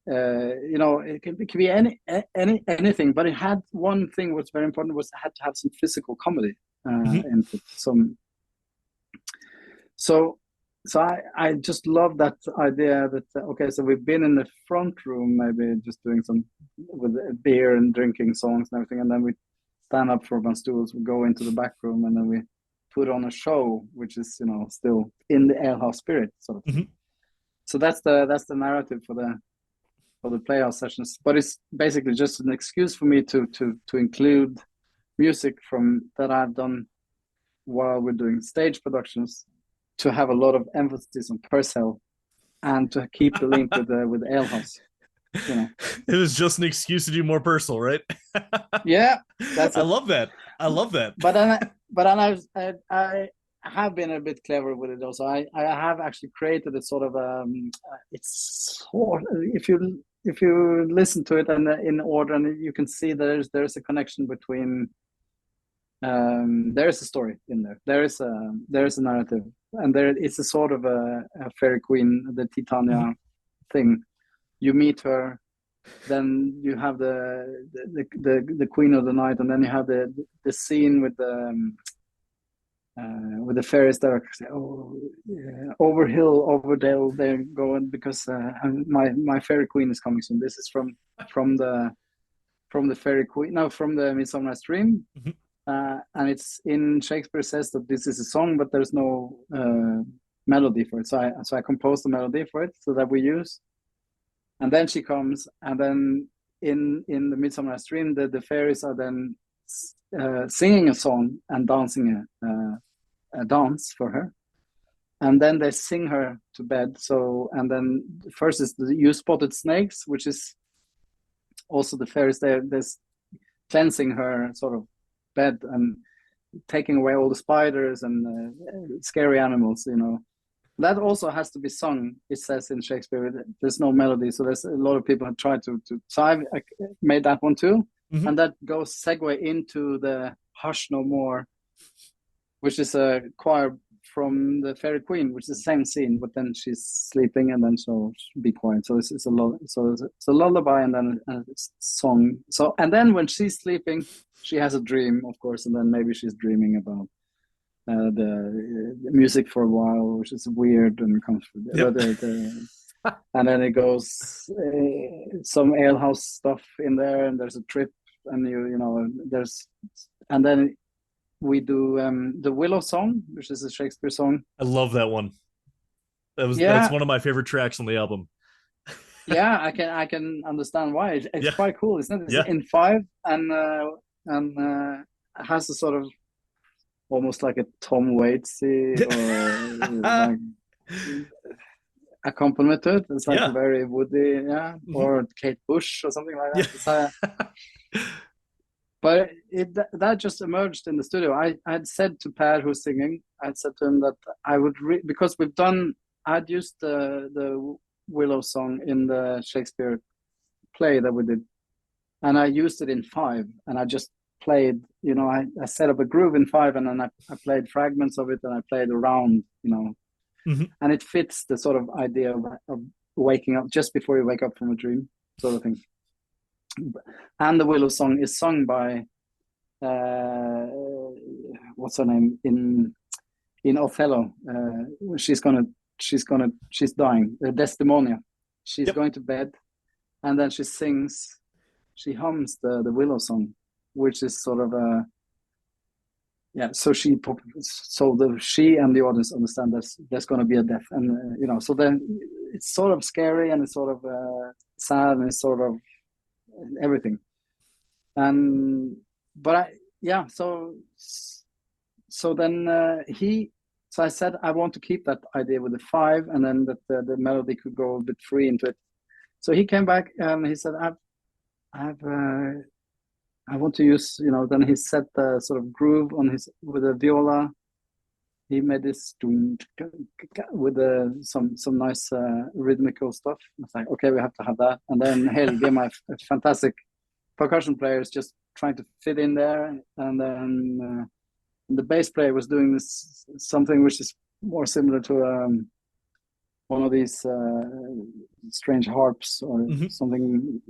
it can be anything, but it had one thing was very important, was it had to have some physical comedy and some. So I just love that idea that so we've been in the front room, maybe just doing some with beer and drinking songs and everything, and then we stand up from our stools, we go into the back room, and then we put on a show which is still in the alehouse spirit, sort of. So that's the narrative for the Playhouse Sessions, but it's basically just an excuse for me to include music from that I've done while we're doing stage productions, to have a lot of emphasis on Purcell, and to keep the link with alehouse. It was just an excuse to do more Purcell, right? Yeah, that's it. I love that. But I have been a bit clever with it also. I have actually created a sort of it's if you listen to it and in order, and you can see there's a connection between there is a story in there. There is a narrative, and there is a sort of a fairy queen, the Titania thing. You meet her, then you have the queen of the night, and then you have the scene with the fairies that are over hill, over dale, they're going, because my fairy queen is coming soon. This is from the fairy queen, no, from the Midsummer Night's Dream. and it's in Shakespeare says that this is a song, but there's no melody for it. So I composed a melody for it so that we use. And then she comes, and then in the Midsummer Night's Dream, the fairies are then singing a song and dancing a dance for her, and then they sing her to bed. So, and then first is the You Spotted Snakes, which is also the fairies. They're cleansing her sort of bed and taking away all the spiders and scary animals, you know. That also has to be sung. It says in Shakespeare, there's no melody, so there's a lot of people have tried to. So I made that one too, and that goes segue into the Hush No More, which is a choir from the Fairy Queen, which is the same scene, but then she's sleeping, and then so be quiet. So it's a lullaby, and then a song. So and then when she's sleeping, she has a dream, of course, and then maybe she's dreaming about the music for a while, which is weird and comes from and then it goes some alehouse stuff in there, and there's a trip, and you know there's, and then we do the Willow Song, which is a Shakespeare song. I love that one. That's one of my favorite tracks on the album. Yeah, I can understand why. It's quite cool, isn't it? It's in 5 and has a sort of almost like a Tom Waitsy or like accompaniment to it. It's like very woody, or Kate Bush or something like that. But that just emerged in the studio. I had said to Per, who's singing, I'd said to him that I would because I'd used the Willow Song in the Shakespeare play that we did, and I used it in 5, and I just played, you know, I set up a groove in 5, and then I played fragments of it, and I played around, you know, and it fits the sort of idea of waking up just before you wake up from a dream, sort of thing. And the Willow Song is sung by what's her name in Othello. She's dying, Desdemona. She's going to bed, and then she hums the Willow Song, which is sort of a so she and the audience understand there's going to be a death, and you know, so then it's sort of scary, and it's sort of sad, and it's sort of everything. And but so then I said I want to keep that idea with the 5, and then that the melody could go a bit free into it. So he came back and he said, I want to use, you know, then he set the sort of groove on with a viola. He made this with some nice rhythmical stuff. It's like, okay, we have to have that. And then Helge, my fantastic percussion player, is just trying to fit in there. And then the bass player was doing this something which is more similar to one of these strange harps or something.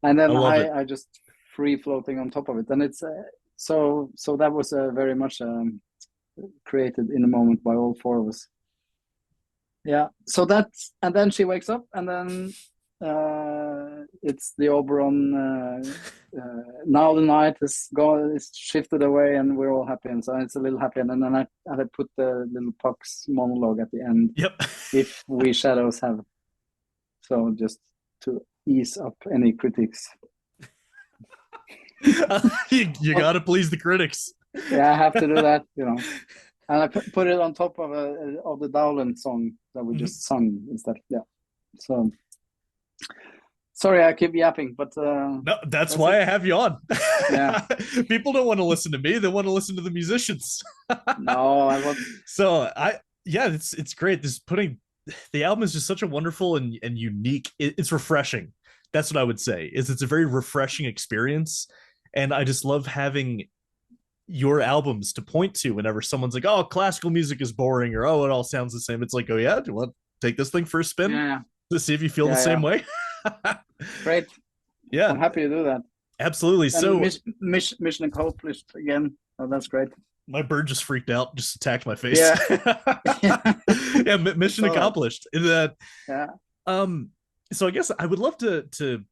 And then I just free floating on top of it, and it's so that was very much created in the moment by all 4 of us. So that's, and then she wakes up, and then it's the Oberon. Now the night is gone, it's shifted away, and we're all happy, and so it's a little happy. And then I put the little Puck's monologue at the end. If we shadows have. So just to ease up any critics. you got to please the critics. Yeah, I have to do that, you know. And I put it on top of the Dowland song that we just sung instead. Yeah. So sorry, I keep yapping, but no, that's why I have you on. Yeah. People don't want to listen to me; they want to listen to the musicians. No, I want. So it's great. The album is just such a wonderful and unique. It's refreshing. That's what I would say. It's a very refreshing experience, and I just love having your albums to point to whenever someone's like, "Oh, classical music is boring," or "Oh, it all sounds the same." It's like, "Oh yeah, do you want to take this thing for a spin to see if you feel the same way?" Great. Yeah, I'm happy to do that. Absolutely. And so mission accomplished again. Oh, that's great. My bird just freaked out, just attacked my face. Yeah. Mission accomplished. That. Yeah. So I guess I would love to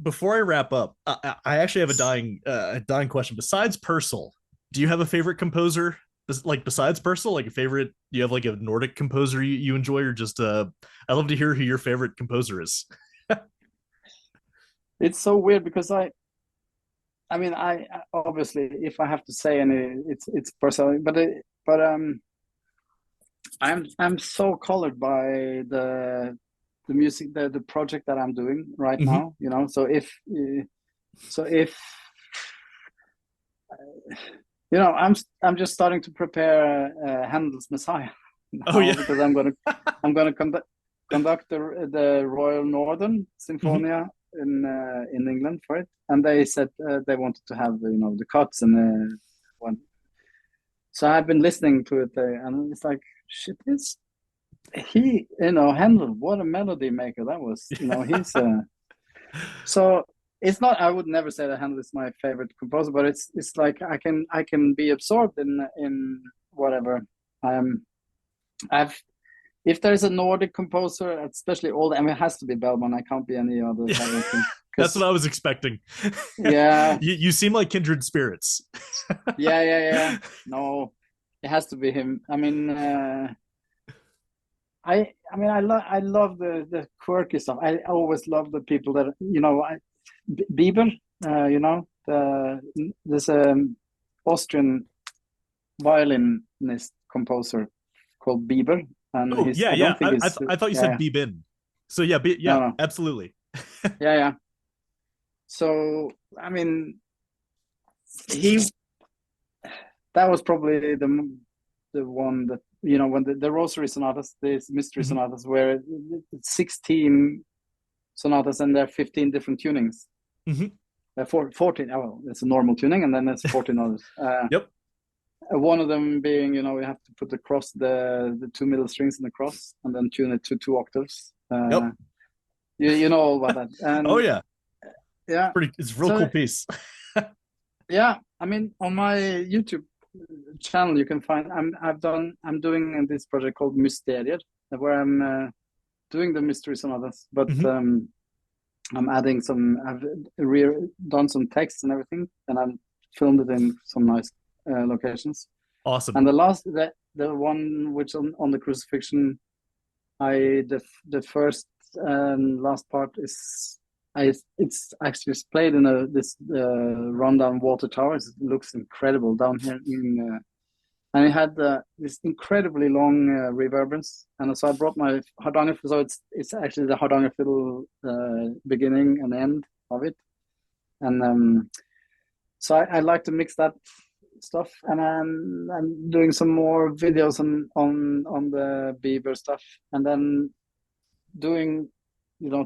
before I wrap up, I actually have a dying question. Besides Purcell, do you have a favorite composer? Like besides Purcell, like a favorite? Do you have like a Nordic composer you enjoy, or just I love to hear who your favorite composer is. It's so weird because I mean, obviously, if I have to say any, it's personal, but I'm so colored by the music, the project that I'm doing right Hmm. now. You know, so if you know, I'm just starting to prepare Handel's Messiah Oh now yeah. because I'm gonna conduct the Royal Northern Hmm. Symphonia in England for it, and they said they wanted to have the cuts and one. So I've been listening to it, and it's like shit. It's he, Handel. What a melody maker that was. He's so. It's not. I would never say that Handel is my favorite composer, but it's like I can be absorbed in whatever I am. I've if there's a Nordic composer, especially old, I mean, it has to be Bellman. I can't be any others, I don't think. That's what Because I was expecting. yeah, You seem like kindred spirits. yeah. No, it has to be him. I mean, I mean, I love the quirky stuff. I always love the people that Bieber. There's Austrian violinist composer called Bieber, and Oh he's yeah, I yeah. don't think he's I thought you said yeah, Bebin. So yeah, no, yeah, no, absolutely. yeah. So I mean, he that was probably the one that when the Rosary sonatas, these mystery Hmm. sonatas, where it's 16 sonatas and there are 15 different tunings. Hmm. 14. Oh, well, it's a normal tuning, and then there's 14 others. Yep. One of them being, we have to put across the two middle strings in the cross, and then tune it to 2 octaves. Yep. You know all about that, Oh and yeah. yeah. It's a real cool So piece. yeah, I mean, on my YouTube channel, you can find I'm doing this project called Mysterier, where I'm doing the mystery sonatas, but Hmm. I'm adding I've done some text and everything, and I've filmed it in some nice locations. Awesome. And the one which on the crucifixion, the first and last part is it's actually played in this rundown water tower. It looks incredible down here and it had this incredibly long reverberance. And so I brought my hardanger, so it's actually the hardanger fiddle beginning and end of it. And so I like to mix that stuff, and I'm doing some more videos on the Bieber stuff, and then doing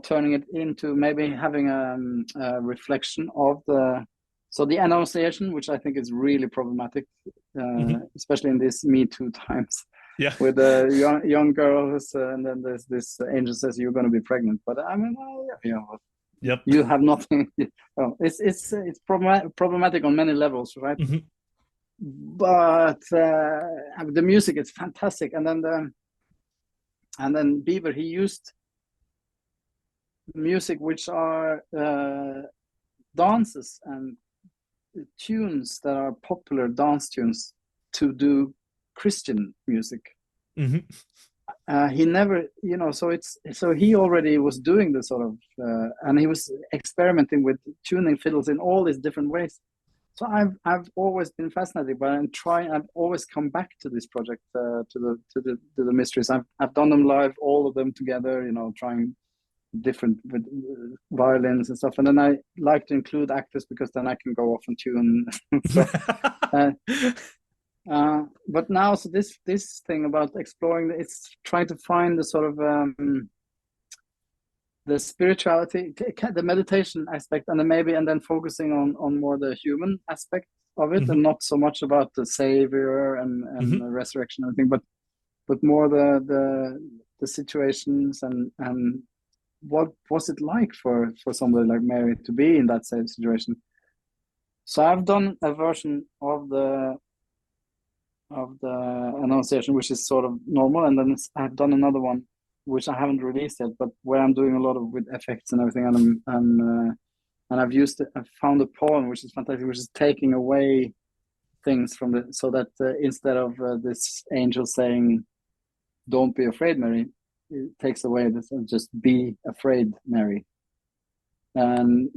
turning it into maybe having a reflection of the annunciation, which I think is really problematic, Hmm. especially in these Me Too times, Yeah. with a young girl and then there's this angel says you're going to be pregnant, but I mean, Yep. you have nothing. Well, it's problematic on many levels, right? Hmm. But the music is fantastic, and then Bieber, he used music which are dances and tunes that are popular dance tunes to do Christian music. Hmm. He never, so he already was doing this sort of, and he was experimenting with tuning fiddles in all these different ways. So I've always been fascinated by it and I've always come back to this project, to the mysteries. I've done them live, all of them together, trying different with violins and stuff. And then I like to include actors because then I can go off and tune stuff. Uh, but now, so this thing about exploring, it's trying to find the sort of the spirituality, the meditation aspect, and then focusing on more the human aspect of it, and Hmm. not so much about the savior and Hmm. the resurrection and everything, but more the situations and what was it like for somebody like Mary to be in that same situation. So I've done a version of the Annunciation, which is sort of normal, and then I've done another one which I haven't released yet, but where I'm doing a lot of with effects and everything, and I'm and I found a poem which is fantastic, which is taking away things from so that instead of this angel saying, "Don't be afraid, Mary," it takes away this and just be afraid, Mary. And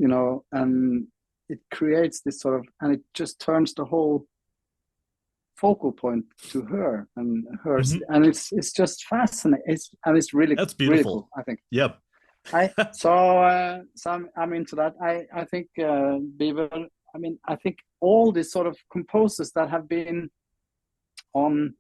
and it creates this sort of, and it just turns the whole focal point to her and hers, and it's just fascinating. It's really, that's beautiful. really cool, I think. Yep. So I'm into that. I think Beaver. I mean, I think all these sort of composers that have been on,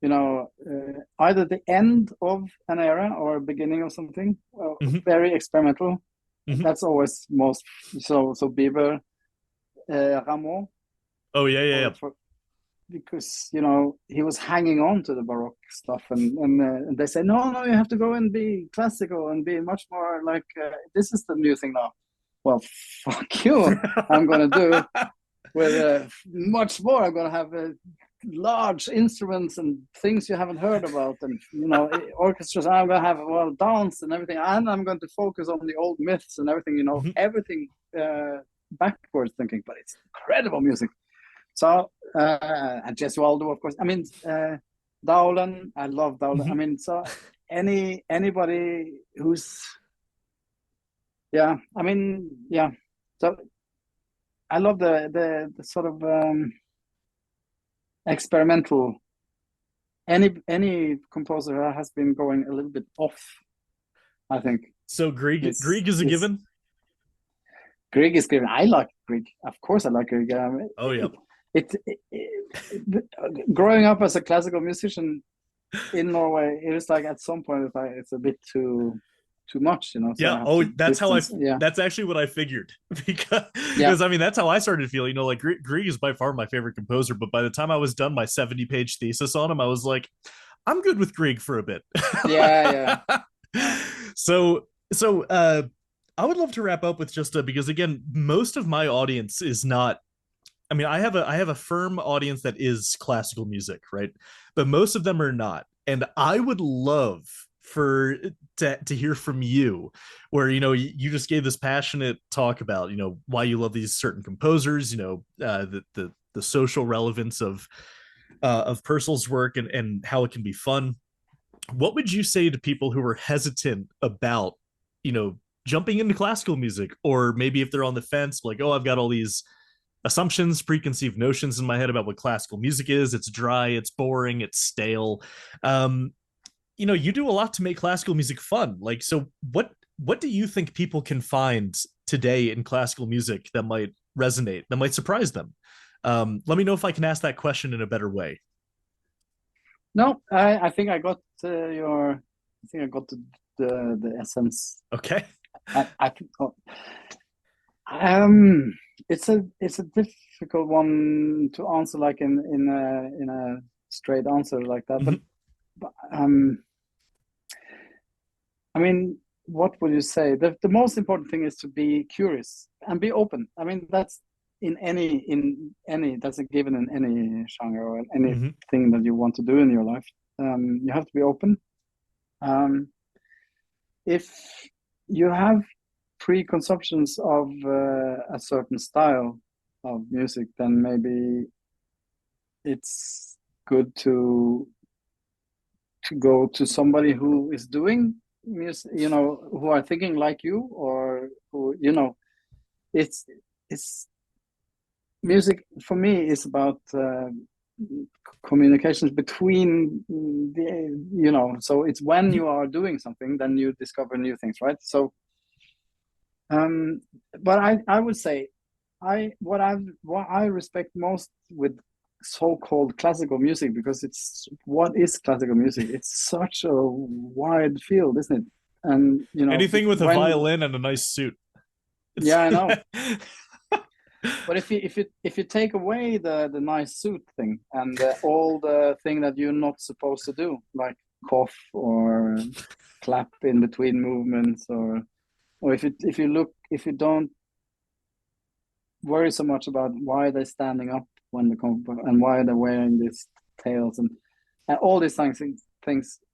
either the end of an era or beginning of something, very experimental. That's always most. So Beaver, Rameau. Oh yeah. Because he was hanging on to the Baroque stuff, and they say no, you have to go and be classical and be much more like this is the new thing now. Well, fuck you. I'm gonna do with much more. I'm gonna have large instruments and things you haven't heard about, and orchestras. I'm gonna have dance and everything, and I'm going to focus on the old myths and everything. Everything backwards thinking, but it's incredible music. So and Gesualdo, of course. I mean, Dowland. I love Dowland. I mean, so anybody who's I mean, So I love the sort of experimental. Any composer has been going a little bit off, I think. So Grieg is a given. Grieg is given. I like Grieg. Of course, I like Grieg. Oh yeah. Growing up as a classical musician in Norway, it was like at some point it's a bit too much, So that's how that's actually what I figured because I mean that's how I started to feel. Like Grieg is by far my favorite composer, but by the time I was done my 70-page thesis on him, I was like, I'm good with Grieg for a bit. Yeah. So I would love to wrap up with just because again, most of my audience is not. I mean, I have a firm audience that is classical music, right? But most of them are not. And I would love to hear from you, where you just gave this passionate talk about why you love these certain composers, the social relevance of Purcell's work and how it can be fun. What would you say to people who are hesitant about jumping into classical music, or maybe if they're on the fence, like, oh, I've got all these assumptions, preconceived notions in my head about what classical music is. It's dry, it's boring, it's stale. You do a lot to make classical music fun. Like, so what do you think people can find today in classical music that might resonate, that might surprise them? Let me know if I can ask that question in a better way. No, I think I got the essence. Okay. I think. It's a difficult one to answer, like in a straight answer like that. But I mean, what would you say? The most important thing is to be curious and be open. I mean, that's in any that's a given in any genre or anything that you want to do in your life. You have to be open. If you have preconceptions of a certain style of music, then maybe it's good to go to somebody who is doing music, who are thinking like you, or who it's music for me is about communications between so it's when you are doing something, then you discover new things, right? So but I would say what I respect most with so-called classical music, because it's what is classical music? It's such a wide field, isn't it? And anything with a violin and a nice suit. I know. But if you take away the nice suit thing and all the thing that you're not supposed to do, like cough or clap in between movements, or if you don't worry so much about why they're standing up when they come and why they're wearing these tails and all these things,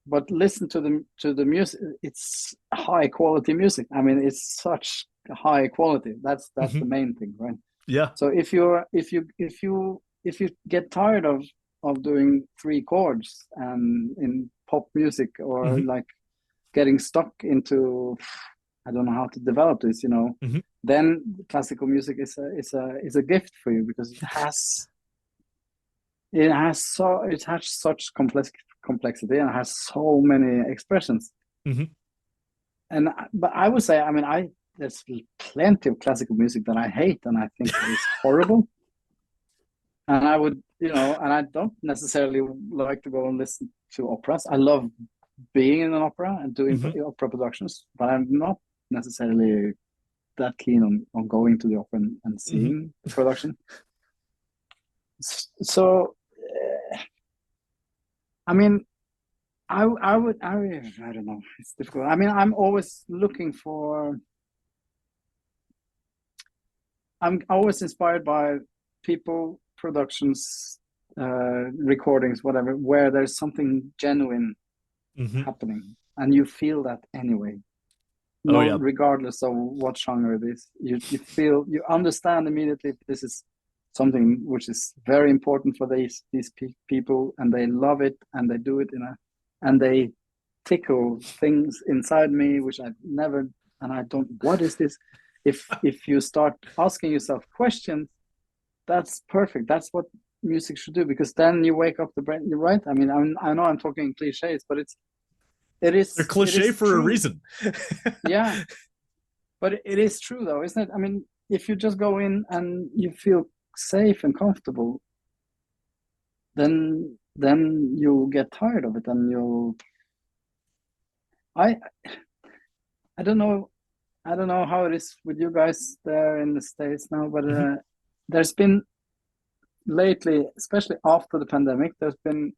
but listen to the music. It's high quality music. I mean, it's such high quality. That's the Hmm. main thing, right? Yeah. So if you get tired of doing three chords and in pop music, or Hmm. like getting stuck into, I don't know how to develop this, Hmm. then classical music is a gift for you, because it has such complexity, and has so many expressions. Hmm. And but I would say, I mean, I there's plenty of classical music that I hate and I think is horrible. And I would, and I don't necessarily like to go and listen to operas. I love being in an opera and doing Hmm. opera productions, but I'm not necessarily that keen on going to the opera and Hmm. seeing the production. So, I mean, I don't know. It's difficult. I mean, I'm always looking for. I'm always inspired by people, productions, recordings, whatever, where there's something genuine Hmm. happening, and you feel that anyway. Oh No, yeah. regardless of what genre it is, you feel, you understand immediately if this is something which is very important for these people, and they love it, and they do it and they tickle things inside me which I never, and I don't. What is this? If you start asking yourself questions, that's perfect. That's what music should do, because then you wake up the brain. You're right. I mean, I know I'm talking cliches, but They're it cliche is for a true. reason. Yeah, but it is true though, isn't it? I mean, if you just go in and you feel safe and comfortable, then you'll get tired of it, and I I don't know. I don't know how it is with you guys there in the States now, but Hmm. there's been lately, especially after the pandemic, there's been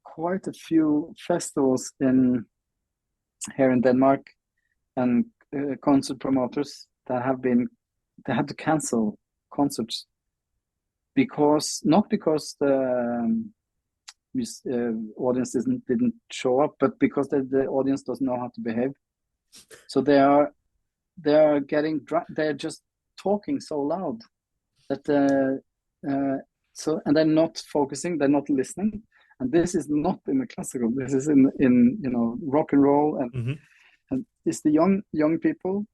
quite a few festivals in here in Denmark, and concert promoters that have been, they had to cancel concerts, because not because the audience didn't show up, but because the audience doesn't know how to behave. So they are getting they're just talking so loud that so, and they're not focusing, they're not listening. And this is not in the classical, this is in rock and roll, Hmm. and it's the young people,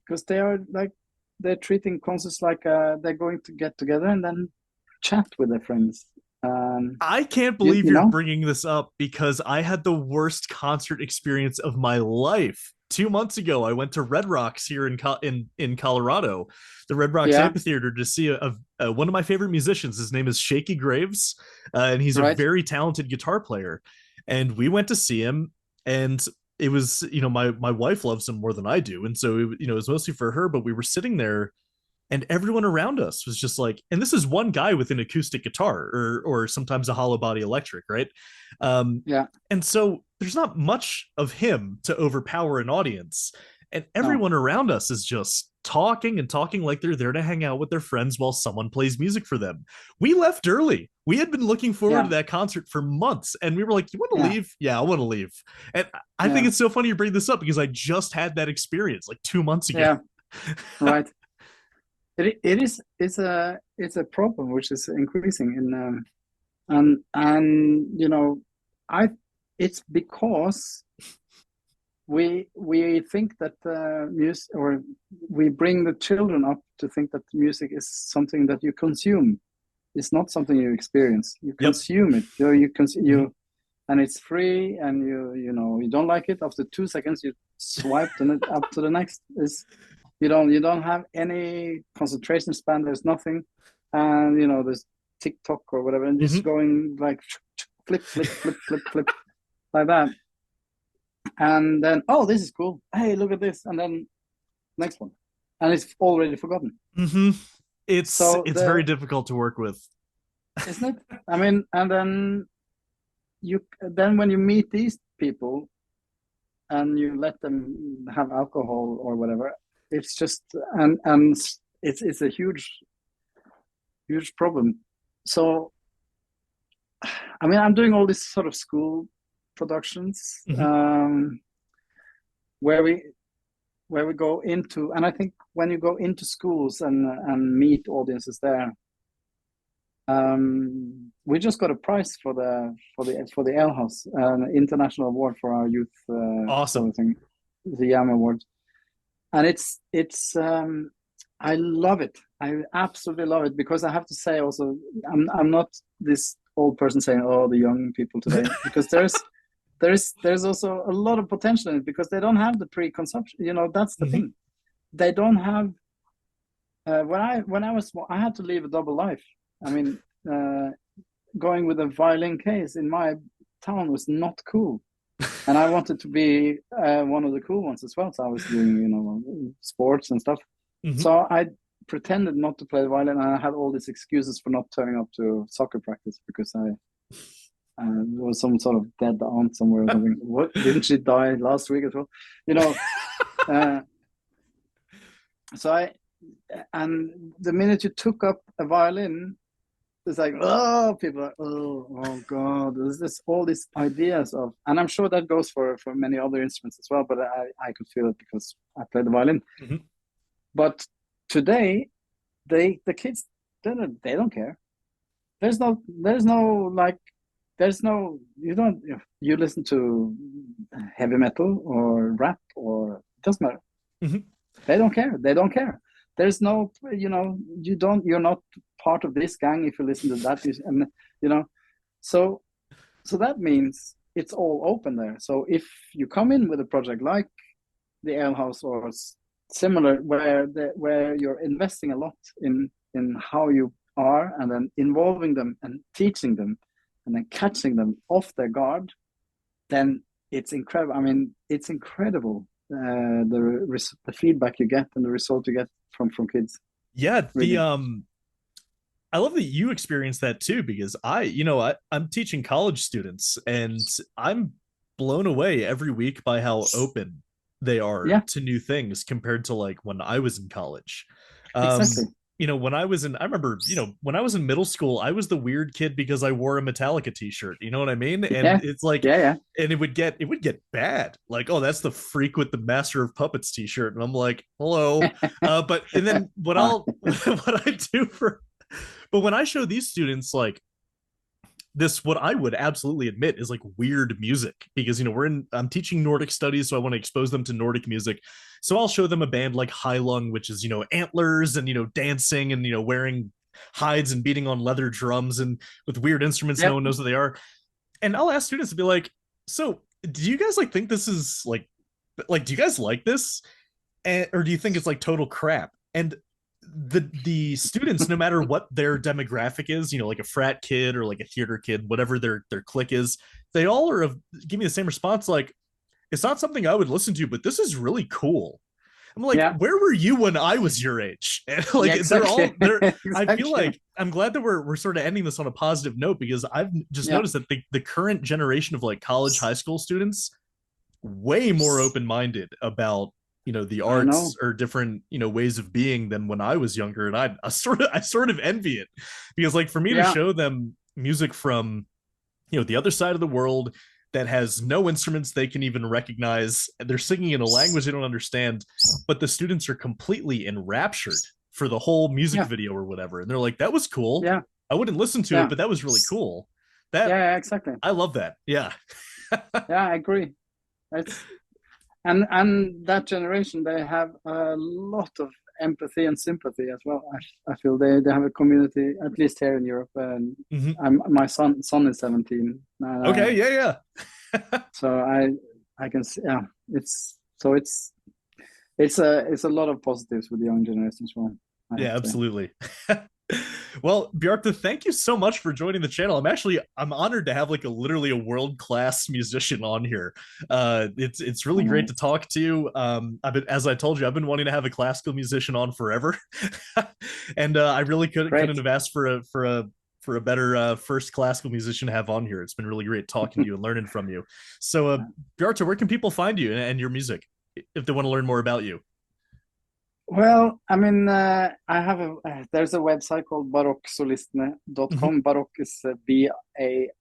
because they are like, they're treating concerts like they're going to get together and then chat with their friends. um I can't you, believe you you're know bringing this up because I had the worst concert experience of my life. 2 months ago, I went to Red Rocks here in Colorado, the Red Rocks yeah, Amphitheater, to see one of my favorite musicians. His name is Shaky Graves, and he's a right, very talented guitar player. And we went to see him, and it was, my wife loves him more than I do, and so it was mostly for her. But we were sitting there, and everyone around us was just like, and this is one guy with an acoustic guitar, or sometimes a hollow body electric, right? um yeah, and so there's not much of him to overpower an audience, and no, everyone around us is just talking and talking like they're there to hang out with their friends while someone plays music for them. We left early. We had been looking forward yeah, to that concert for months, and we were like, you want to yeah, leave? Yeah, I want to leave. And I think yeah, it's so funny you bring this up because I just had that experience like 2 months ago. yeah, right. It's a problem which is increasing in, and I it's because we think that music, or we bring the children up to think that music is something that you consume. It's not something you experience. You Yep. consume it. Mm-hmm. And it's free, and you don't like it after 2 seconds, you swipe it up to the next. Is you don't have any concentration span. There's nothing, and there's TikTok or whatever, and just Mm-hmm. going like flip, flip, flip, flip, flip, like that. And then, oh, this is cool. Hey, look at this, and then next one, and it's already forgotten. Mm-hmm. it's So it's very the difficult to work with. isn't it? I mean, and then when you meet these people and you let them have alcohol or whatever, it's just, and it's a huge problem. So, I mean, I'm doing all this sort of school productions, Mhm. where we go into, and I think when you go into schools and meet audiences there, we just got a prize for the Alehouse, an international award for our youth sort Awesome. of thing, the YAM Award, and it's I love it. I absolutely love it because I have to say also, I'm not this old person saying, oh, the young people today, because there's also a lot of potential in it because they don't have the preconception. That's the Mhm. thing. They don't have. I had to live a double life. I mean, uh, going with a violin case in my town was not cool, and I wanted to be one of the cool ones as well. So I was doing, sports and stuff. Mhm. So I pretended not to play the violin, and I had all these excuses for not turning up to soccer practice because there was some sort of dead aunt somewhere or something. What, didn't she die last week as well? You know. Uh, so I and the minute you took up a violin, it's like, oh, people are, oh God, there's this all these ideas of, and I'm sure that goes for many other instruments as well, but I could feel it because I played the violin. Mhm. But today, the kids, they don't care. There's no like, there's no, you don't, you listen to heavy metal or rap, or it doesn't matter. Mhm. They don't care. There's no, you're not part of this gang if you listen to that. And you know, so so that means it's all open there. So if you come in with a project like the Alehouse or similar, where you're investing a lot in how you are, and then involving them and teaching them, and then catching them off their guard, then it's incredible. I mean, it's incredible, the feedback you get and the result you get from kids. Yeah, the Really. I love that you experience that too because I'm teaching college students and I'm blown away every week by how open they are Yeah, to new things compared to like when I was in college. exactly. When I remember, when I was in middle school, I was the weird kid because I wore a Metallica t-shirt. You know what I mean? And Yeah, it's like, yeah, yeah. and it would get bad. Like, oh, that's the freak with the Master of Puppets t-shirt. And I'm like, hello. But and then what Hi. I'll what I do for but when I show these students like this, what I would absolutely admit is like weird music because I'm teaching Nordic studies, so I want to expose them to Nordic music. So I'll show them a band like High Lung, which is antlers and dancing and wearing hides and beating on leather drums and with weird instruments no Yep. one knows what they are. And I'll ask students to be like, so do you guys like think this is like do you guys like this? Or do you think it's like total crap? And the students, no matter what their demographic is, like a frat kid or like a theater kid, whatever their clique is, they all give me the same response. Like, it's not something I would listen to, but this is really cool. I'm like, Yeah, where were you when I was your age? And like yeah, they're exactly. all they're I feel Exactly. like I'm glad that we're sort of ending this on a positive note because I've just Yeah, noticed that the current generation of like college high school students way more open-minded about the I arts know. or different ways of being than when I was younger, and I sort of envy it because like for me to Yeah, show them music from the other side of the world that has no instruments they can even recognize, they're singing in a language they don't understand, but the students are completely enraptured for the whole music yeah, video or whatever, and they're like, that was cool. yeah, I wouldn't listen to it, yeah, but that was really cool. yeah, That yeah, exactly. I love that. Yeah. Yeah, I agree. It's and that generation, they have a lot of empathy and sympathy as well. I feel they have a community, at least here in Europe. And Mhm. my son is 17, and Okay, yeah, yeah. so I can see. Yeah, it's a lot of positives with the young generation as well, I have Yeah, to say. absolutely. Well, Bjarte, thank you so much for joining the channel. I'm honored to have like literally a world-class musician on here. It's really great Uh, to talk to you. As I told you, I've been wanting to have a classical musician on forever. And I really couldn't Great. have asked for a better first classical musician to have on here. It's been really great talking to you and learning from you. So Bjarte, where can people find you and your music if they want to learn more about you? Well, I mean, there's a website called Mhm. barokksolistene.com. Baroque is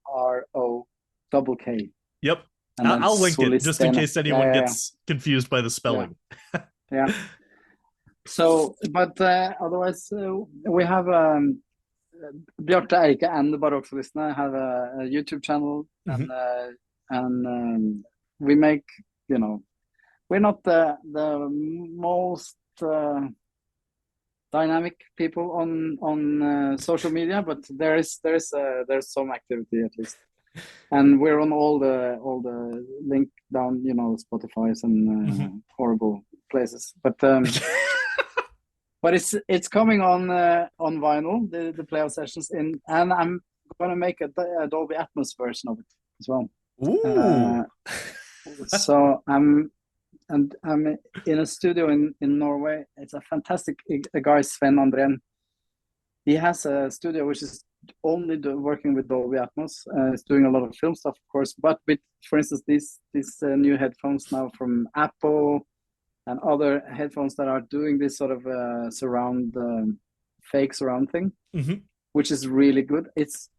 Baro double K. Yep. and then I'll link it just in Solistene. case anyone gets confused by the Yeah, spelling. yeah. So, but otherwise, we have Bjarte Eike and the Barokksolistene have a YouTube channel, Mhm. and we make, you know, we're not the most dynamic people on social media, but there's some activity at least, and we're on all the link down, you know, Spotify's and Mhm. horrible places, but it's coming on vinyl, the Playhouse Sessions in, and I'm gonna make a Dolby Atmos version of it as well. Ooh. Uh, so I'm in a studio in Norway. It's a fantastic a guy, Sven Andrén. He has a studio which is only working with Dolby Atmos. It's doing a lot of film stuff, of course, but with, for instance, these new headphones now from Apple and other headphones that are doing this sort of surround fake surround thing, Mhm. which is really good. It's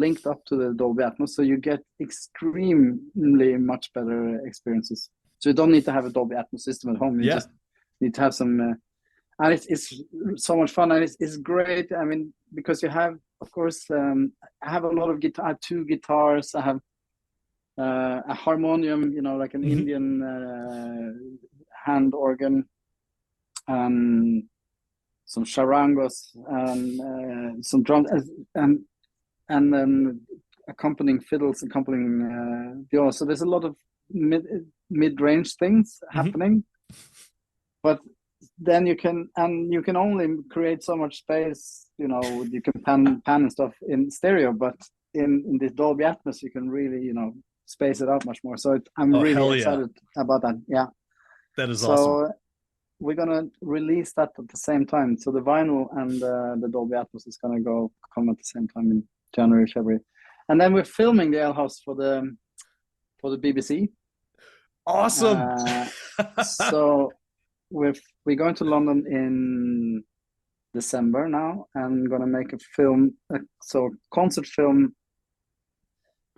linked up to the Dolby Atmos, so you get extremely much better experiences. So you don't need to have a Dolby Atmos system at home. You Yeah. just need to have some, and it's so much fun, and it's great. I mean, because you have, of course, I have a lot of guitar. I have two guitars. I have a harmonium, you know, like an Mhm. Indian hand organ, and some charangos, and some drums, and then accompanying fiddles, accompanying viola. So there's a lot of mid range things Mhm. happening, but then you can only create so much space. You know, you can pan and stuff in stereo, but in this Dolby Atmos, you can really, you know, space it out much more. So I'm Oh, really hell yeah. excited about that. Yeah. That is awesome. So we're gonna release that at the same time. So the vinyl and the Dolby Atmos is gonna come at the same time in January, February, and then we're filming the Alehouse for the BBC. Awesome. So we're going to London in December now, and gonna make a film, so concert film.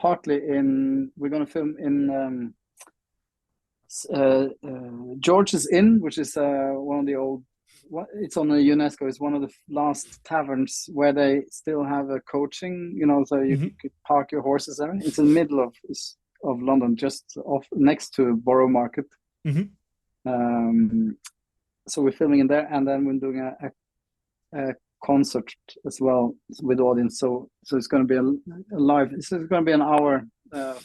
We're gonna film in George's Inn, which is one of the old. It's on the UNESCO. It's one of the last taverns where they still have a coaching. You know, so you Mhm. could park your horses there. It's in the middle of London, just off next to Borough Market. Mhm. Um, so we're filming in there, and then we're doing a concert as well with the audience. So it's going to be a live. This is going to be an hour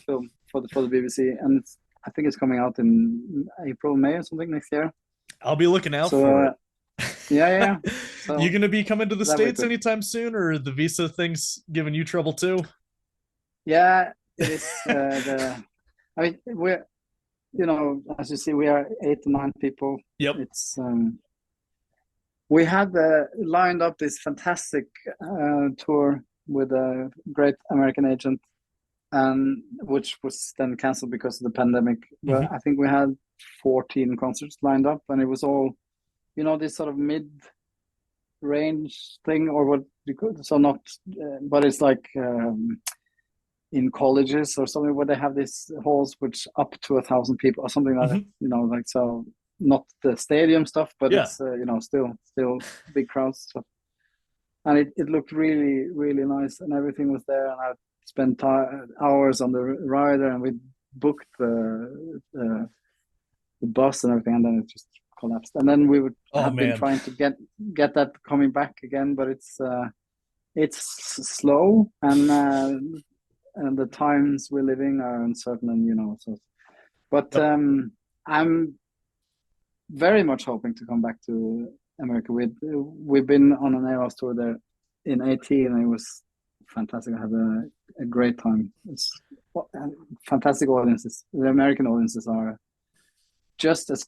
film for the BBC, and I think it's coming out in April, May, or something next year. I'll be looking out So for it. yeah. You So gonna be coming to the that'll be States good. anytime soon, or the visa thing's giving you trouble too? Yeah, it is the. I mean, we're, you know, as you see, we are 8 to 9 people. Yep. It's we had lined up this fantastic tour with a great American agent, and which was then canceled because of the pandemic. But Mhm. I think we had 14 concerts lined up, and it was all, you know, this sort of mid-range thing, or what you could, so not, but it's like in colleges or something where they have these halls which up to 1,000 people or something like that. Mhm. You know, like, so not the stadium stuff, but Yeah. it's you know, still big crowds. So, and it looked really really nice, and everything was there, and I spent hours on the rider, and we booked the bus and everything, and then it just collapsed. And then we would Oh have been man. trying to get that coming back again, but it's slow, and the times we're living are uncertain, and you know, so. But Yep. I'm very much hoping to come back to America. We've been on an Eras tour there in 18, and it was fantastic. I had a great time. It's fantastic audiences. The American audiences are just as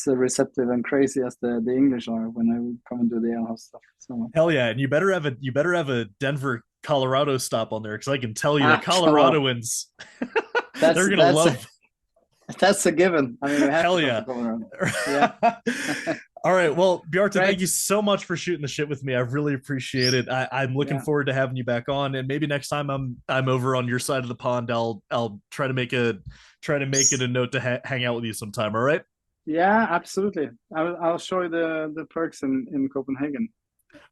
receptive and crazy as the English are when they come and do the Alehouse stuff. So Hell yeah. And you better have a Denver, Colorado stop on there because I can tell you the well, Coloradoans that's they're gonna that's love. that's a given. I mean, we have to Hell come yeah. to Colorado. Yeah. All right. Well, Bjarte, thank you Great. so much for shooting the shit with me. I really appreciate it. I'm looking Yeah. forward to having you back on, and maybe next time I'm over on your side of the pond, I'll try to make it a note to hang out with you sometime. All right. Yeah, absolutely. I'll show you the perks in Copenhagen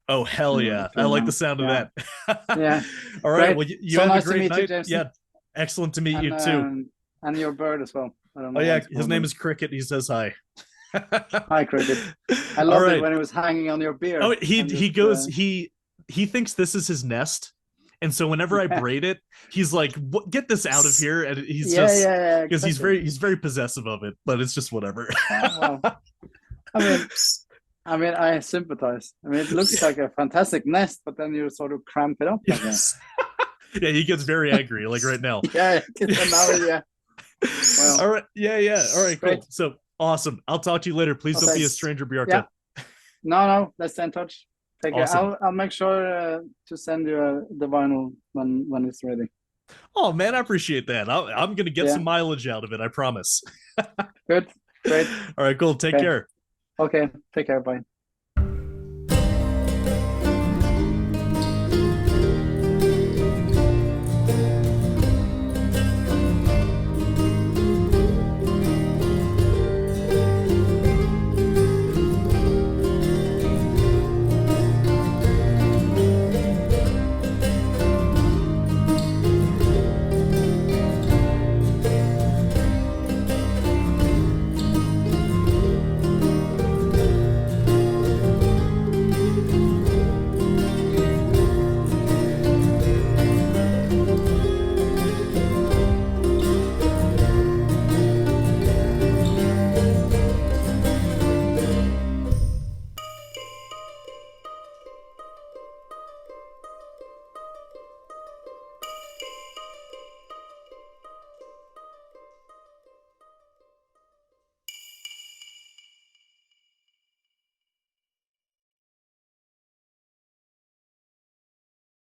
Oh hell yeah! if I you like the know. sound of Yeah. that. Yeah. All right. Great. Well, you So have a nice to great meet you, night. Jason. Yeah. Excellent to meet you And too. your bird as well. I don't Oh know what yeah, it's his called, name but is Cricket. He says hi. hi, Cricket. I All loved it right. when it was hanging on your Oh, beer he and he just goes he thinks this is his nest, and so whenever I yeah. braid it, he's like, "Get this out of here!" And he's Yeah, just yeah, yeah, because exactly. he's very possessive of it, but it's just whatever. Well, I mean, I sympathize. I mean, it looks like a fantastic nest, but then you sort of cramp it up like that. Yeah, he gets very angry, like right now. Yeah, now, yeah. All Well, right, yeah. All right, cool. great. So awesome. I'll talk to you later. Please don't Okay. be a stranger, Yeah. Bjarte. No. Let's stay in touch. Take care. Awesome. I'll make sure to send you the vinyl when it's ready. Oh man, I appreciate that. I'm gonna get Yeah. some mileage out of it. I promise. Good. Great. All right, cool. Take Okay. care. Okay. Take care. Bye.